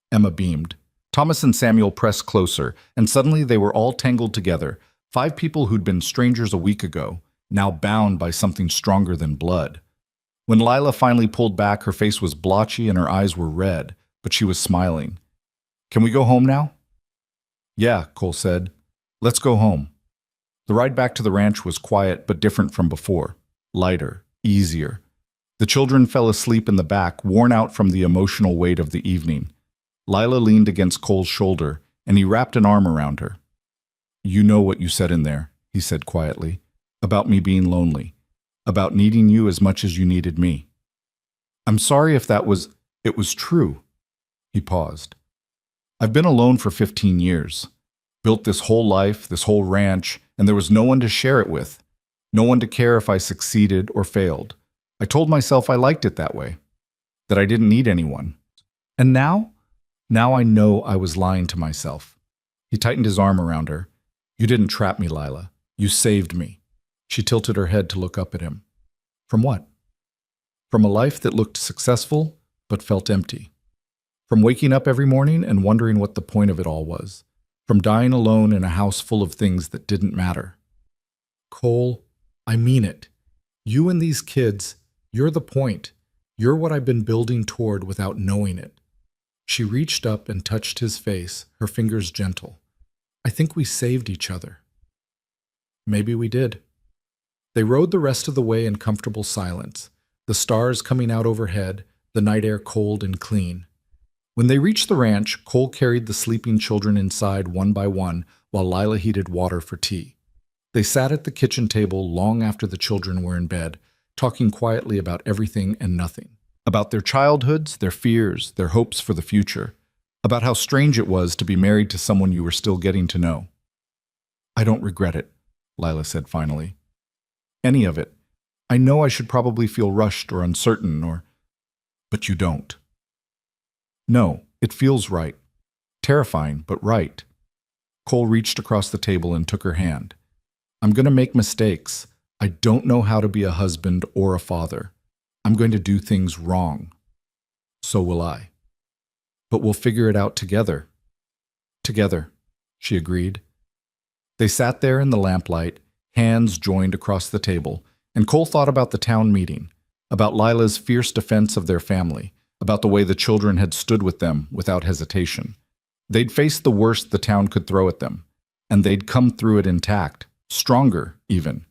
Emma beamed. Thomas and Samuel pressed closer, and suddenly they were all tangled together, 5 people who'd been strangers a week ago, now bound by something stronger than blood. When Lila finally pulled back, her face was blotchy and her eyes were red, but she was smiling. Can we go home now? Yeah, Cole said. Let's go home. The ride back to the ranch was quiet but different from before. Lighter, easier. The children fell asleep in the back, worn out from the emotional weight of the evening. Lila leaned against Cole's shoulder, and he wrapped an arm around her. You know what you said in there, he said quietly, about me being lonely, about needing you as much as you needed me. I'm sorry if it was true. He paused. I've been alone for 15 years. Built this whole life, this whole ranch, and there was no one to share it with. No one to care if I succeeded or failed. I told myself I liked it that way, that I didn't need anyone. And now? Now I know I was lying to myself. He tightened his arm around her. You didn't trap me, Lila. You saved me. She tilted her head to look up at him. From what? From a life that looked successful but felt empty. From waking up every morning and wondering what the point of it all was. From dying alone in a house full of things that didn't matter. Cole, I mean it. You and these kids, you're the point. You're what I've been building toward without knowing it. She reached up and touched his face, her fingers gentle. I think we saved each other. Maybe we did. They rode the rest of the way in comfortable silence, the stars coming out overhead, the night air cold and clean. When they reached the ranch, Cole carried the sleeping children inside one by one while Lila heated water for tea. They sat at the kitchen table long after the children were in bed, talking quietly about everything and nothing. About their childhoods, their fears, their hopes for the future. About how strange it was to be married to someone you were still getting to know. "I don't regret it," Lila said finally. "Any of it. I know I should probably feel rushed or uncertain or... But you don't." "No, it feels right. Terrifying, but right." Cole reached across the table and took her hand. "I'm going to make mistakes. I don't know how to be a husband or a father. I'm going to do things wrong. So will I. But we'll figure it out together." "Together," she agreed. They sat there in the lamplight, hands joined across the table, and Cole thought about the town meeting, about Lila's fierce defense of their family, about the way the children had stood with them without hesitation. They'd faced the worst the town could throw at them, and they'd come through it intact, stronger even.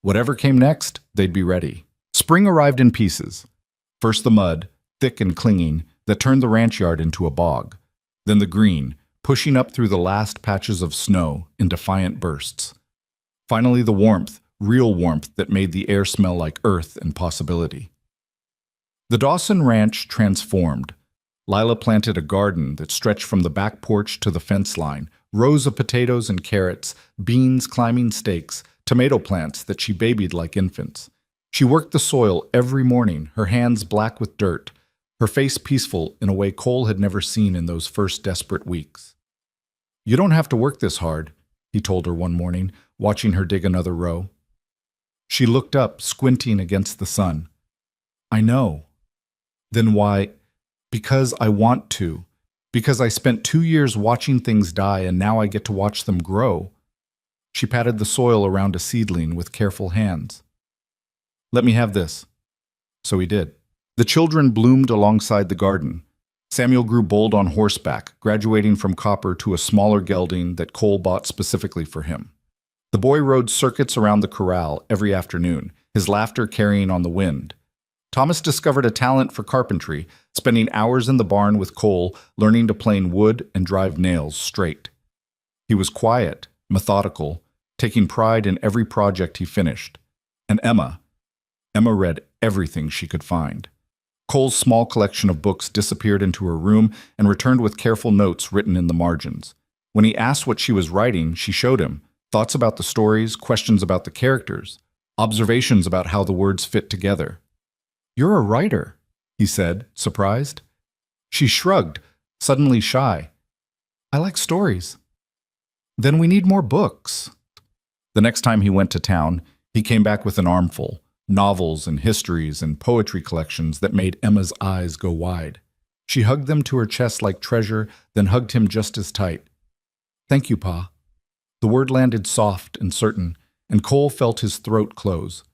Whatever came next, they'd be ready. Spring arrived in pieces. First the mud, thick and clinging, that turned the ranch yard into a bog. Then the green, pushing up through the last patches of snow in defiant bursts. Finally the warmth, real warmth that made the air smell like earth and possibility. The Dawson Ranch transformed. Lila planted a garden that stretched from the back porch to the fence line, rows of potatoes and carrots, beans climbing stakes, tomato plants that she babied like infants. She worked the soil every morning, her hands black with dirt, her face peaceful in a way Cole had never seen in those first desperate weeks. "You don't have to work this hard," he told her one morning, watching her dig another row. She looked up, squinting against the sun. "I know." "Then why?" "Because I want to. Because I spent 2 years watching things die and now I get to watch them grow." She patted the soil around a seedling with careful hands. "Let me have this." So he did. The children bloomed alongside the garden. Samuel grew bold on horseback, graduating from copper to a smaller gelding that Cole bought specifically for him. The boy rode circuits around the corral every afternoon, his laughter carrying on the wind. Thomas discovered a talent for carpentry, spending hours in the barn with Cole, learning to plane wood and drive nails straight. He was quiet, methodical, taking pride in every project he finished. And Emma read everything she could find. Cole's small collection of books disappeared into her room and returned with careful notes written in the margins. When he asked what she was writing, she showed him thoughts about the stories, questions about the characters, observations about how the words fit together. "You're a writer," he said, surprised. She shrugged, suddenly shy. "I like stories." "Then we need more books." The next time he went to town, he came back with an armful. Novels and histories and poetry collections that made Emma's eyes go wide. She hugged them to her chest like treasure, then hugged him just as tight. "Thank you, Pa." The word landed soft and certain, and Cole felt his throat close.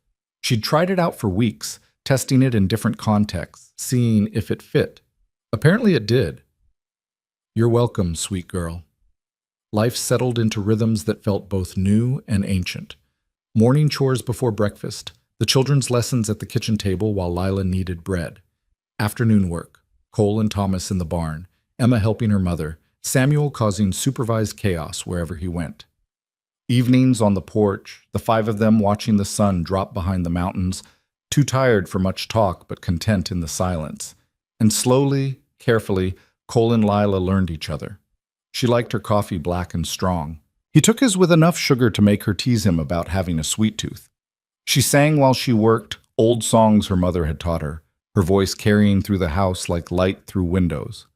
She'd tried it out for weeks, testing it in different contexts, seeing if it fit. Apparently it did. "You're welcome, sweet girl." Life settled into rhythms that felt both new and ancient. Morning chores before breakfast, the children's lessons at the kitchen table while Lila kneaded bread. Afternoon work, Cole and Thomas in the barn, Emma helping her mother, Samuel causing supervised chaos wherever he went. Evenings on the porch, the 5 of them watching the sun drop behind the mountains, too tired for much talk but content in the silence. And slowly, carefully, Cole and Lila learned each other. She liked her coffee black and strong. He took his with enough sugar to make her tease him about having a sweet tooth. She sang while she worked, old songs her mother had taught her, her voice carrying through the house like light through windows.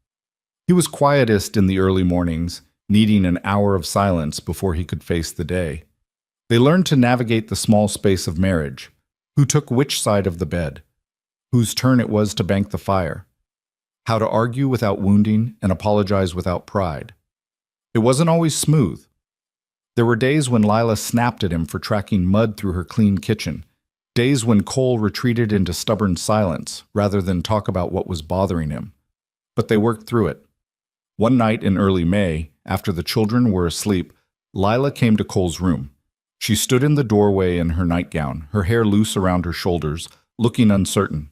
He was quietest in the early mornings, needing an hour of silence before he could face the day. They learned to navigate the small space of marriage, who took which side of the bed, whose turn it was to bank the fire, how to argue without wounding and apologize without pride. It wasn't always smooth. There were days when Lila snapped at him for tracking mud through her clean kitchen, days when Cole retreated into stubborn silence rather than talk about what was bothering him. But they worked through it. One night in early May, after the children were asleep, Lila came to Cole's room. She stood in the doorway in her nightgown, her hair loose around her shoulders, looking uncertain.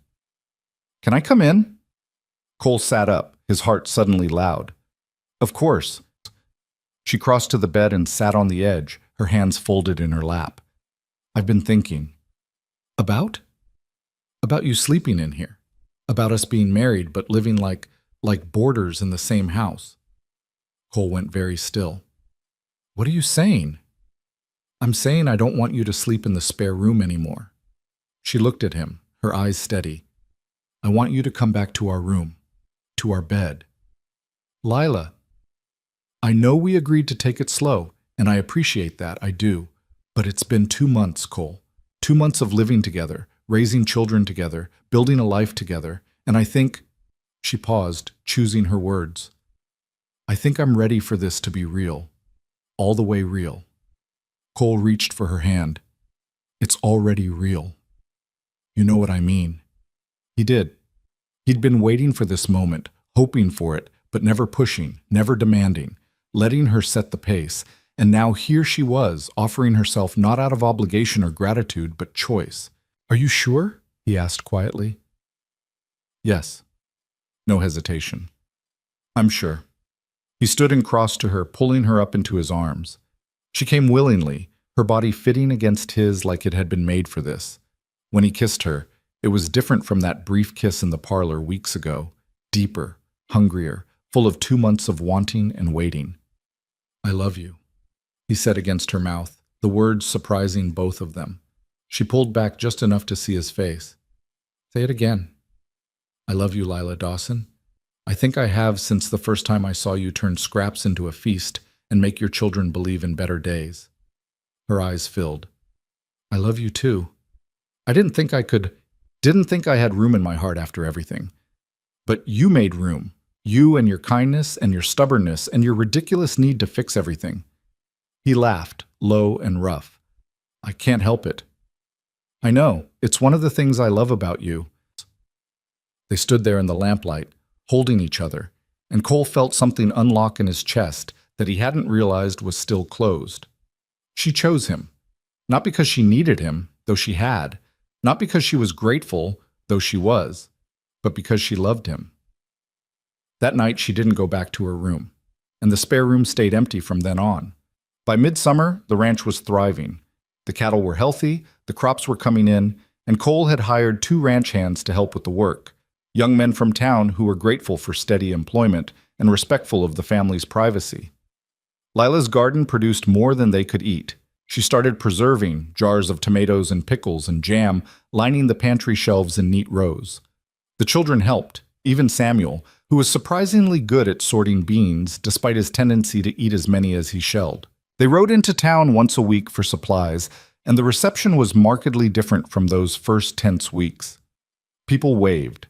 "Can I come in?" Cole sat up, his heart suddenly loud. "Of course." She crossed to the bed and sat on the edge, her hands folded in her lap. I've been thinking. About? About you sleeping in here. About us being married but living like boarders in the same house. Cole went very still. What are you saying? I'm saying I don't want you to sleep in the spare room anymore. She looked at him, her eyes steady. I want you to come back to our room, to our bed. Lila, I know we agreed to take it slow, and I appreciate that, I do. But it's been 2 months, Cole. 2 months of living together, raising children together, building a life together, and I think... She paused, choosing her words. I think I'm ready for this to be real. All the way real. Cole reached for her hand. It's already real. You know what I mean. He did. He'd been waiting for this moment, hoping for it, but never pushing, never demanding, letting her set the pace, and now here she was, offering herself not out of obligation or gratitude, but choice. Are you sure? He asked quietly. Yes. No hesitation. I'm sure. He stood and crossed to her, pulling her up into his arms. She came willingly, her body fitting against his like it had been made for this. When he kissed her, it was different from that brief kiss in the parlor weeks ago, deeper, hungrier, full of 2 months of wanting and waiting. I love you, he said against her mouth, the words surprising both of them. She pulled back just enough to see his face. Say it again. I love you, Lila Dawson. I think I have since the first time I saw you turn scraps into a feast and make your children believe in better days. Her eyes filled. I love you too. I didn't think I had room in my heart after everything. But you made room. You and your kindness and your stubbornness and your ridiculous need to fix everything. He laughed, low and rough. I can't help it. I know. It's one of the things I love about you. They stood there in the lamplight, holding each other, and Cole felt something unlock in his chest that he hadn't realized was still closed. She chose him. Not because she needed him, though she had. Not because she was grateful, though she was. But because she loved him. That night she didn't go back to her room, and the spare room stayed empty from then on. By midsummer, the ranch was thriving. The cattle were healthy, the crops were coming in, and Cole had hired 2 ranch hands to help with the work. Young men from town who were grateful for steady employment and respectful of the family's privacy. Lila's garden produced more than they could eat. She started preserving, jars of tomatoes and pickles and jam lining the pantry shelves in neat rows. The children helped, even Samuel, who was surprisingly good at sorting beans despite his tendency to eat as many as he shelled. They rode into town once a week for supplies, and the reception was markedly different from those first tense weeks. People waved,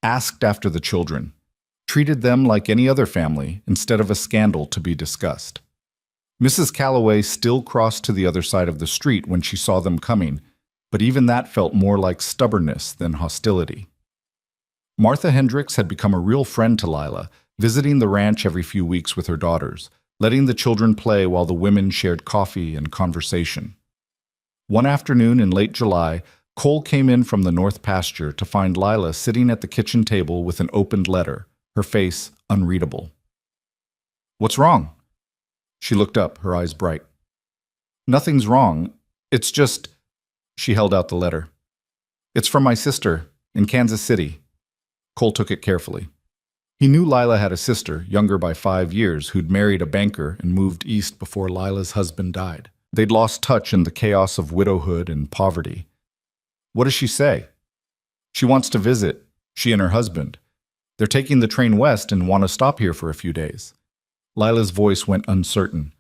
asked after the children, treated them like any other family instead of a scandal to be discussed. Mrs. Calloway still crossed to the other side of the street when she saw them coming, but even that felt more like stubbornness than hostility. Martha Hendricks had become a real friend to Lila, visiting the ranch every few weeks with her daughters, letting the children play while the women shared coffee and conversation. One afternoon in late July, Cole came in from the north pasture to find Lila sitting at the kitchen table with an opened letter, her face unreadable. What's wrong? She looked up, her eyes bright. Nothing's wrong. It's just... She held out the letter. It's from my sister, in Kansas City. Cole took it carefully. He knew Lila had a sister, younger by 5 years, who'd married a banker and moved east before Lila's husband died. They'd lost touch in the chaos of widowhood and poverty. What does she say? She wants to visit, she and her husband. They're taking the train west and want to stop here for a few days. Lila's voice went uncertain.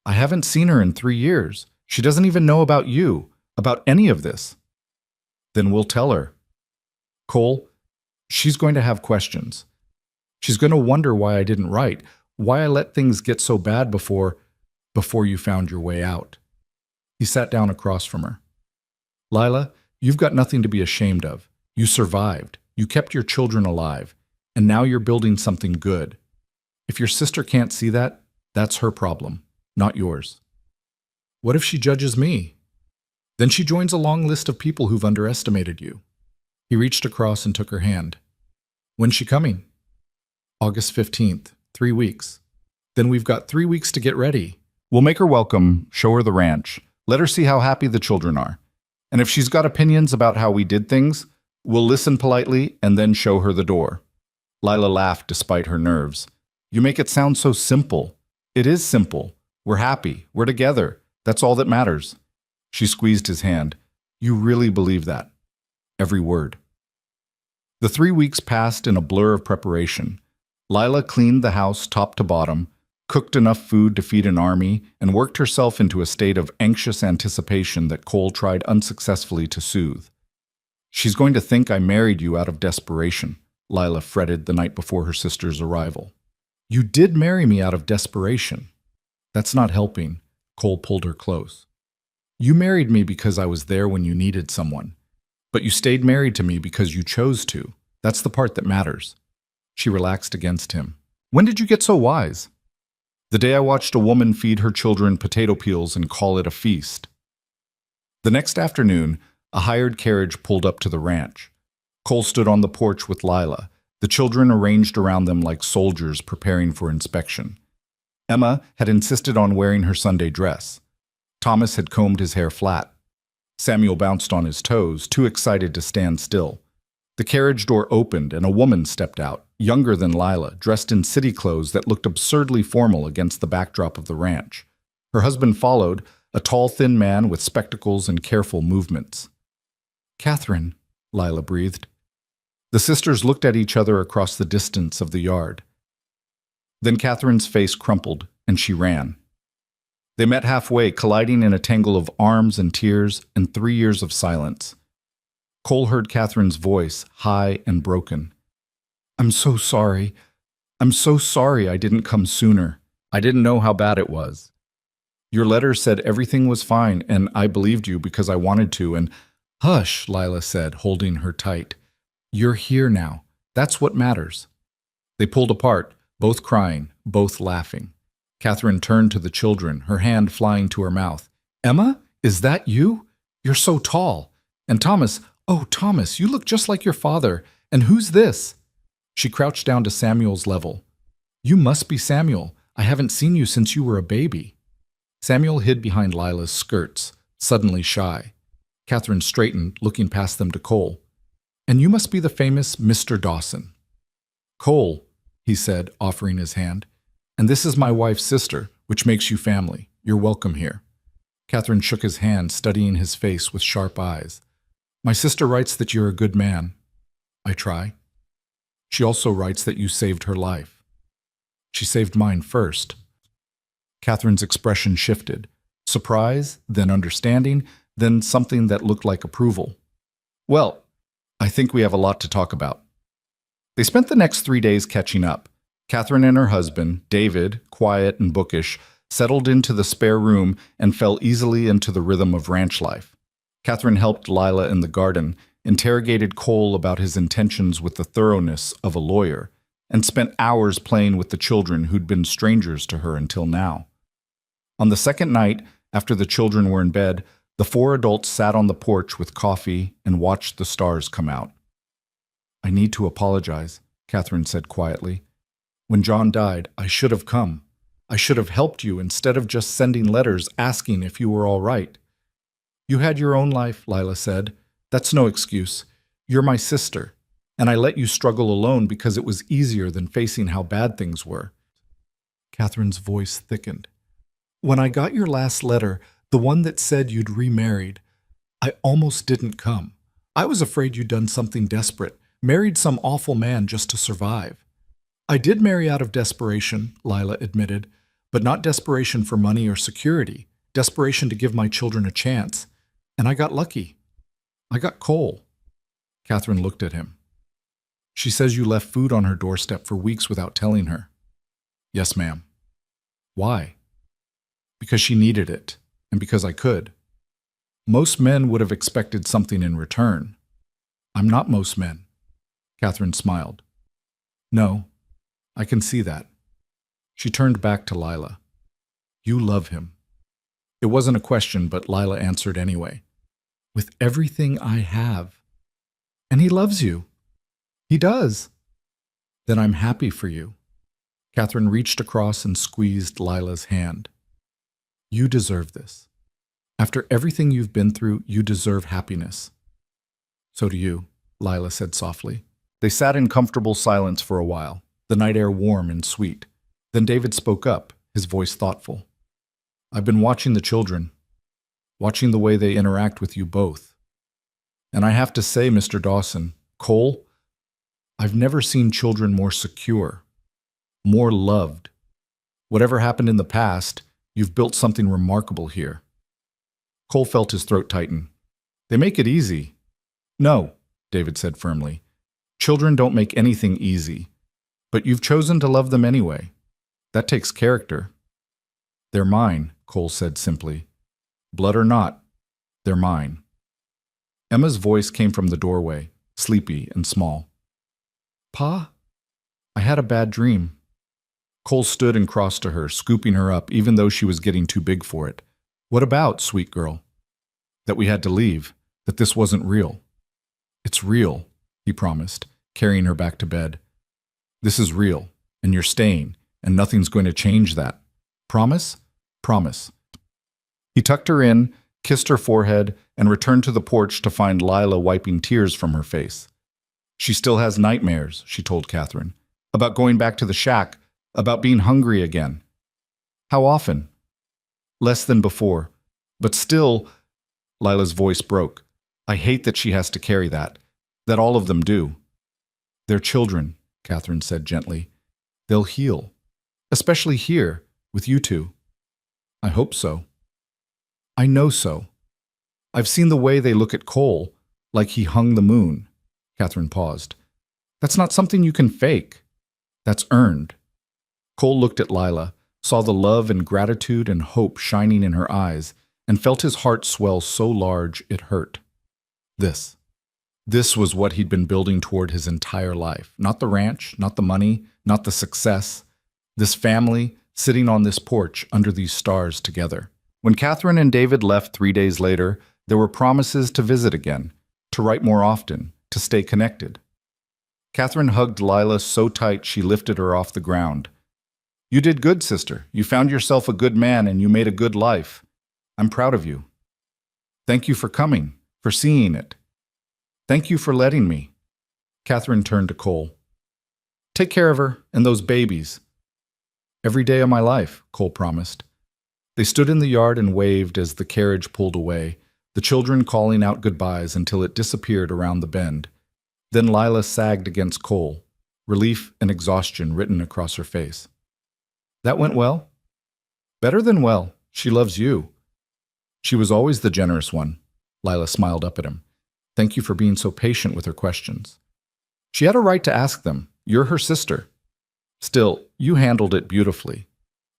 I haven't seen her in 3 years. She doesn't even know about you, about any of this. Then we'll tell her. Cole, she's going to have questions. She's going to wonder why I didn't write, why I let things get so bad before you found your way out. He sat down across from her. Lila, you've got nothing to be ashamed of. You survived. You kept your children alive. And now you're building something good. If your sister can't see that, that's her problem, not yours. What if she judges me? Then she joins a long list of people who've underestimated you. He reached across and took her hand. When's she coming? August 15th, 3 weeks. Then we've got 3 weeks to get ready. We'll make her welcome, show her the ranch, let her see how happy the children are. And if she's got opinions about how we did things, we'll listen politely and then show her the door." Lila laughed despite her nerves. "You make it sound so simple." "It is simple. We're happy. We're together. That's all that matters." She squeezed his hand. "You really believe that?" "Every word." The 3 weeks passed in a blur of preparation. Lila cleaned the house top to bottom, cooked enough food to feed an army, and worked herself into a state of anxious anticipation that Cole tried unsuccessfully to soothe. "She's going to think I married you out of desperation," Lila fretted the night before her sister's arrival. "You did marry me out of desperation." "That's not helping." Cole pulled her close. "You married me because I was there when you needed someone. But you stayed married to me because you chose to. That's the part that matters." She relaxed against him. "When did you get so wise?" "The day I watched a woman feed her children potato peels and call it a feast." The next afternoon, a hired carriage pulled up to the ranch. Cole stood on the porch with Lila, the children arranged around them like soldiers preparing for inspection. Emma had insisted on wearing her Sunday dress. Thomas had combed his hair flat. Samuel bounced on his toes, too excited to stand still. The carriage door opened and a woman stepped out, younger than Lila, dressed in city clothes that looked absurdly formal against the backdrop of the ranch. Her husband followed, a tall, thin man with spectacles and careful movements. "Catherine," Lila breathed. The sisters looked at each other across the distance of the yard. Then Catherine's face crumpled, and she ran. They met halfway, colliding in a tangle of arms and tears and 3 years of silence. Cole heard Catherine's voice, high and broken. "I'm so sorry. I'm so sorry I didn't come sooner. I didn't know how bad it was. Your letter said everything was fine, and I believed you because I wanted to, and—" "Hush," Lila said, holding her tight. "You're here now. That's what matters." They pulled apart, both crying, both laughing. Catherine turned to the children, her hand flying to her mouth. "Emma, is that you? You're so tall. And Thomas, oh, Thomas, you look just like your father. And who's this?" She crouched down to Samuel's level. "You must be Samuel. I haven't seen you since you were a baby." Samuel hid behind Lila's skirts, suddenly shy. Catherine straightened, looking past them to Cole. "And you must be the famous Mr. Dawson." "Cole," he said, offering his hand. "And this is my wife's sister, which makes you family. You're welcome here." Catherine shook his hand, studying his face with sharp eyes. "My sister writes that you're a good man." "I try." "She also writes that you saved her life." "She saved mine first." Catherine's expression shifted. Surprise, then understanding, then something that looked like approval. "Well, I think we have a lot to talk about." They spent the next 3 days catching up. Catherine and her husband, David, quiet and bookish, settled into the spare room and fell easily into the rhythm of ranch life. Catherine helped Lila in the garden, interrogated Cole about his intentions with the thoroughness of a lawyer, and spent hours playing with the children who'd been strangers to her until now. On the second night, after the children were in bed, the 4 adults sat on the porch with coffee and watched the stars come out. "I need to apologize," Catherine said quietly. "When John died, I should have come. I should have helped you instead of just sending letters asking if you were all right." "You had your own life," Lila said. "That's no excuse. You're my sister, and I let you struggle alone because it was easier than facing how bad things were." Catherine's voice thickened. "When I got your last letter, the one that said you'd remarried, I almost didn't come. I was afraid you'd done something desperate, married some awful man just to survive." "I did marry out of desperation," Lila admitted, "but not desperation for money or security, desperation to give my children a chance. And I got lucky. I got Cole." Catherine looked at him. "She says you left food on her doorstep for weeks without telling her." "Yes, ma'am." "Why?" "Because she needed it, and because I could. Most men would have expected something in return. I'm not most men." Catherine smiled. "No, I can see that." She turned back to Lila. "You love him." It wasn't a question, but Lila answered anyway. "With everything I have." "And he loves you." "He does." "Then I'm happy for you." Catherine reached across and squeezed Lila's hand. You deserve this. After everything you've been through, you deserve happiness. So do you, Lila said softly. They sat in comfortable silence for a while, the night air warm and sweet. Then David spoke up, his voice thoughtful. I've been watching the children, watching the way they interact with you both. And I have to say, Mr. Dawson, Cole, I've never seen children more secure, more loved. Whatever happened in the past, you've built something remarkable here. Cole felt his throat tighten. They make it easy. No, David said firmly. Children don't make anything easy. But you've chosen to love them anyway. That takes character. They're mine, Cole said simply. Blood or not, they're mine. Emma's voice came from the doorway, sleepy and small. Pa? I had a bad dream. Cole stood and crossed to her, scooping her up, even though she was getting too big for it. What about, sweet girl? That we had to leave, that this wasn't real. It's real, he promised, carrying her back to bed. This is real, and you're staying, and nothing's going to change that. Promise? Promise. He tucked her in, kissed her forehead, and returned to the porch to find Lila wiping tears from her face. She still has nightmares, she told Catherine, about going back to the shack, about being hungry again. How often? Less than before. But still, Lila's voice broke. I hate that she has to carry that all of them do. They're children, Catherine said gently. They'll heal, especially here, with you two. I hope so. I know so. I've seen the way they look at Cole, like he hung the moon. Catherine paused. That's not something you can fake. That's earned. Cole looked at Lila, saw the love and gratitude and hope shining in her eyes, and felt his heart swell so large it hurt. This was what he'd been building toward his entire life. Not the ranch, not the money, not the success. This family, sitting on this porch under these stars together. When Catherine and David left 3 days later, there were promises to visit again, to write more often, to stay connected. Catherine hugged Lila so tight she lifted her off the ground. You did good, sister. You found yourself a good man and you made a good life. I'm proud of you. Thank you for coming, for seeing it. Thank you for letting me. Catherine turned to Cole. Take care of her and those babies. Every day of my life, Cole promised. They stood in the yard and waved as the carriage pulled away, the children calling out goodbyes until it disappeared around the bend. Then Lila sagged against Cole, relief and exhaustion written across her face. That went well? Better than well. She loves you. She was always the generous one. Lila smiled up at him. Thank you for being so patient with her questions. She had a right to ask them. You're her sister. Still, you handled it beautifully.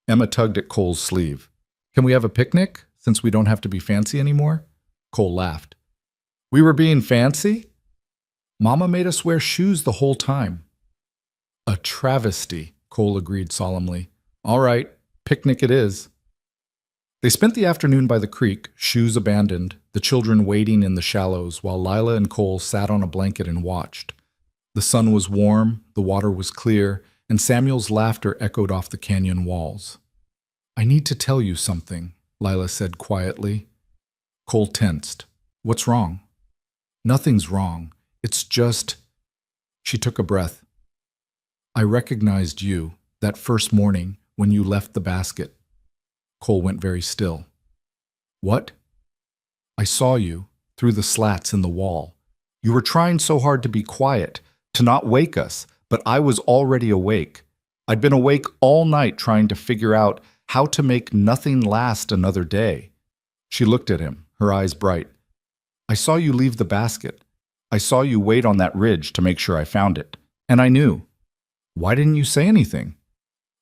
Emma tugged at Cole's sleeve. Can we have a picnic, since we don't have to be fancy anymore? Cole laughed. We were being fancy? Mama made us wear shoes the whole time. A travesty, Cole agreed solemnly. All right, picnic it is. They spent the afternoon by the creek, shoes abandoned, the children wading in the shallows while Lila and Cole sat on a blanket and watched. The sun was warm, the water was clear, and Samuel's laughter echoed off the canyon walls. I need to tell you something, Lila said quietly. Cole tensed. What's wrong? Nothing's wrong. It's just... She took a breath. I recognized you that first morning when you left the basket. Cole went very still. What? I saw you through the slats in the wall. You were trying so hard to be quiet, to not wake us, but I was already awake. I'd been awake all night trying to figure out how to make nothing last another day. She looked at him, her eyes bright. I saw you leave the basket. I saw you wait on that ridge to make sure I found it. And I knew. Why didn't you say anything?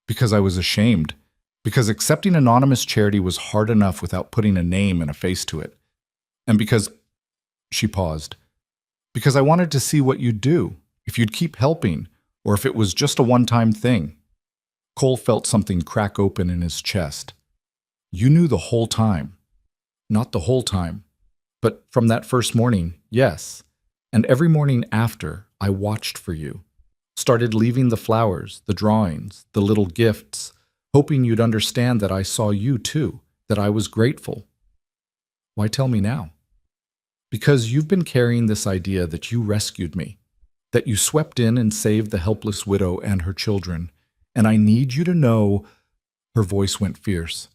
Because I was ashamed. Because accepting anonymous charity was hard enough without putting a name and a face to it. And because... She paused. Because I wanted to see what you'd do, if you'd keep helping, or if it was just a one-time thing. Cole felt something crack open in his chest. You knew the whole time. Not the whole time, but from that first morning, yes. And every morning after, I watched for you. Started leaving the flowers, the drawings, the little gifts, hoping you'd understand that I saw you too, that I was grateful. Why tell me now? Because you've been carrying this idea that you rescued me, that you swept in and saved the helpless widow and her children, and I need you to know, her voice went fierce.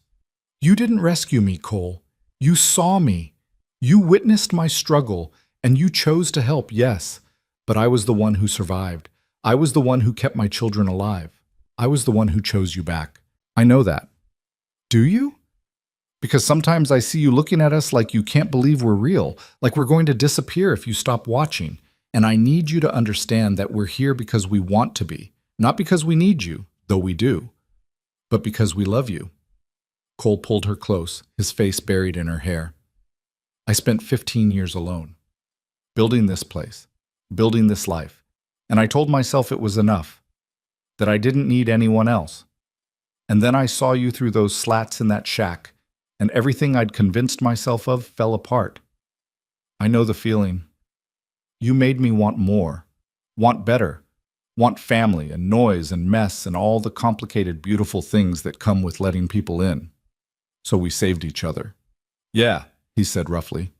You didn't rescue me, Cole. You saw me. You witnessed my struggle, and you chose to help, yes, but I was the one who survived. I was the one who kept my children alive. I was the one who chose you back. I know that. Do you? Because sometimes I see you looking at us like you can't believe we're real, like we're going to disappear if you stop watching. And I need you to understand that we're here because we want to be, not because we need you, though we do, but because we love you. Cole pulled her close, his face buried in her hair. I spent 15 years alone, building this place, building this life, and I told myself it was enough, that I didn't need anyone else. And then I saw you through those slats in that shack, and everything I'd convinced myself of fell apart. I know the feeling. You made me want more, want better, want family and noise and mess and all the complicated, beautiful things that come with letting people in. So we saved each other. Yeah, he said roughly.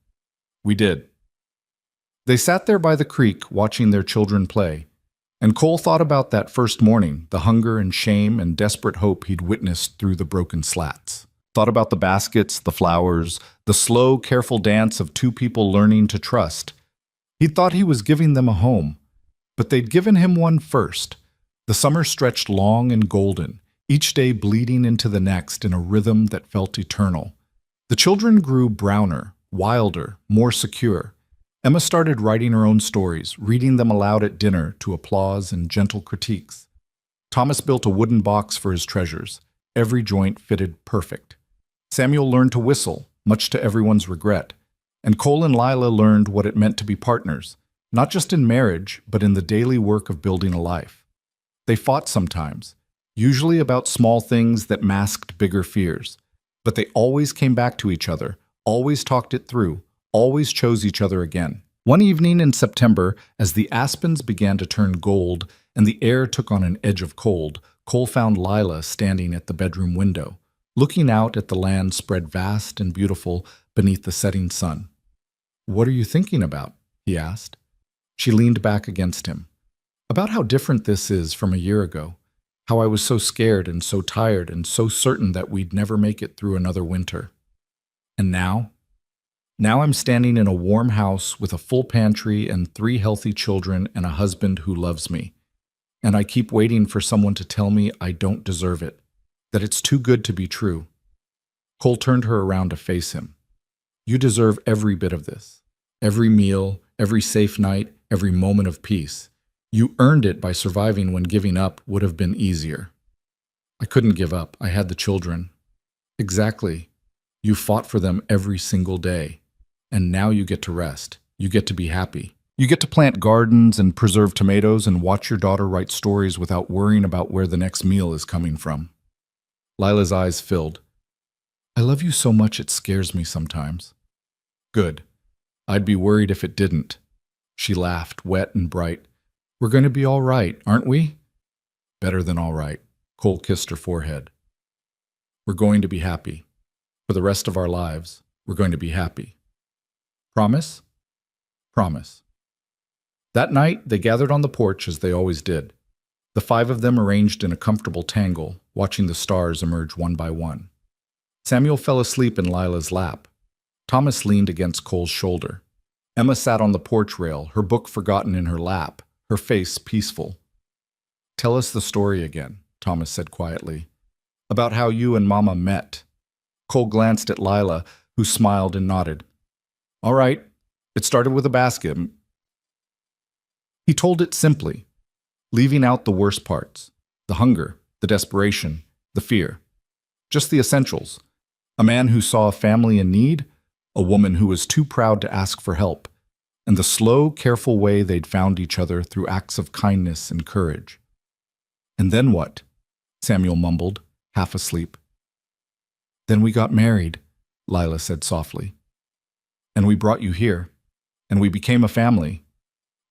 We did. They sat there by the creek watching their children play, and Cole thought about that first morning, the hunger and shame and desperate hope he'd witnessed through the broken slats. Thought about the baskets, the flowers, the slow, careful dance of two people learning to trust. He thought he was giving them a home, but they'd given him one first. The summer stretched long and golden, each day bleeding into the next in a rhythm that felt eternal. The children grew browner, wilder, more secure. Emma started writing her own stories, reading them aloud at dinner to applause and gentle critiques. Thomas built a wooden box for his treasures. Every joint fitted perfect. Samuel learned to whistle, much to everyone's regret. And Cole and Lila learned what it meant to be partners, not just in marriage, but in the daily work of building a life. They fought sometimes, usually about small things that masked bigger fears. But they always came back to each other, always talked it through, always chose each other again. One evening in September, as the aspens began to turn gold and the air took on an edge of cold, Cole found Lila standing at the bedroom window, looking out at the land spread vast and beautiful beneath the setting sun. "What are you thinking about?" he asked. She leaned back against him. "About how different this is from a year ago. How I was so scared and so tired and so certain that we'd never make it through another winter. And now? Now I'm standing in a warm house with a full pantry and 3 healthy children and a husband who loves me. And I keep waiting for someone to tell me I don't deserve it, that it's too good to be true." Cole turned her around to face him. "You deserve every bit of this. Every meal, every safe night, every moment of peace. You earned it by surviving when giving up would have been easier." "I couldn't give up. I had the children." "Exactly. You fought for them every single day. And now you get to rest. You get to be happy. You get to plant gardens and preserve tomatoes and watch your daughter write stories without worrying about where the next meal is coming from." Lila's eyes filled. "I love you so much it scares me sometimes." "Good. I'd be worried if it didn't." She laughed, wet and bright. "We're going to be all right, aren't we?" "Better than all right." Cole kissed her forehead. "We're going to be happy. For the rest of our lives, we're going to be happy. Promise?" "Promise." That night, they gathered on the porch as they always did. The 5 of them arranged in a comfortable tangle, watching the stars emerge one by one. Samuel fell asleep in Lila's lap. Thomas leaned against Cole's shoulder. Emma sat on the porch rail, her book forgotten in her lap, her face peaceful. "Tell us the story again," Thomas said quietly. "About how you and Mama met." Cole glanced at Lila, who smiled and nodded. "All right, it started with a basket." He told it simply, leaving out the worst parts, the hunger, the desperation, the fear. Just the essentials. A man who saw a family in need, a woman who was too proud to ask for help, and the slow, careful way they'd found each other through acts of kindness and courage. "And then what?" Samuel mumbled, half asleep. "Then we got married," Lila said softly. "And we brought you here, and we became a family."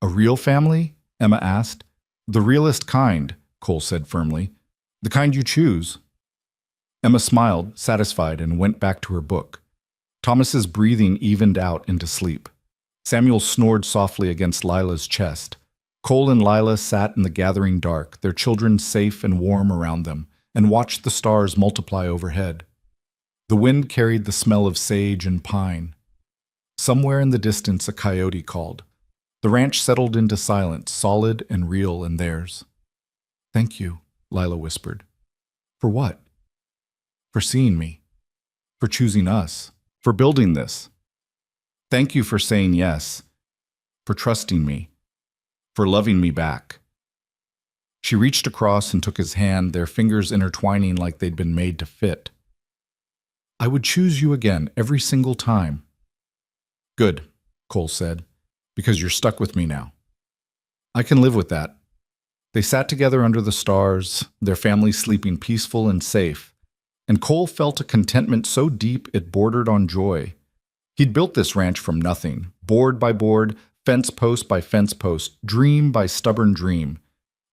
"A real family?" Emma asked. "The realest kind," Cole said firmly. "The kind you choose." Emma smiled, satisfied, and went back to her book. Thomas's breathing evened out into sleep. Samuel snored softly against Lila's chest. Cole and Lila sat in the gathering dark, their children safe and warm around them, and watched the stars multiply overhead. The wind carried the smell of sage and pine. Somewhere in the distance a coyote called. The ranch settled into silence, solid and real in theirs. "Thank you," Lila whispered. "For what?" "For seeing me. For choosing us. For building this. Thank you for saying yes. For trusting me. For loving me back." She reached across and took his hand, their fingers intertwining like they'd been made to fit. "I would choose you again every single time." "Good," Cole said, "because you're stuck with me now." "I can live with that." They sat together under the stars, their family sleeping peaceful and safe, and Cole felt a contentment so deep it bordered on joy. He'd built this ranch from nothing, board by board, fence post by fence post, dream by stubborn dream.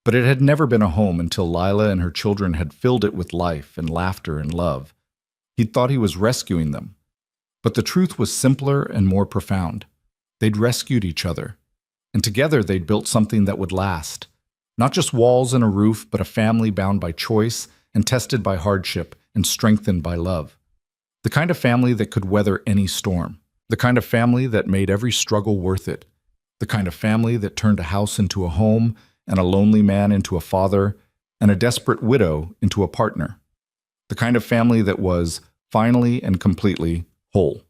But it had never been a home until Lila and her children had filled it with life and laughter and love. He'd thought he was rescuing them. But the truth was simpler and more profound. They'd rescued each other. And together they'd built something that would last. Not just walls and a roof, but a family bound by choice and tested by hardship and strengthened by love. The kind of family that could weather any storm. The kind of family that made every struggle worth it. The kind of family that turned a house into a home and a lonely man into a father and a desperate widow into a partner. The kind of family that was, finally and completely, whole.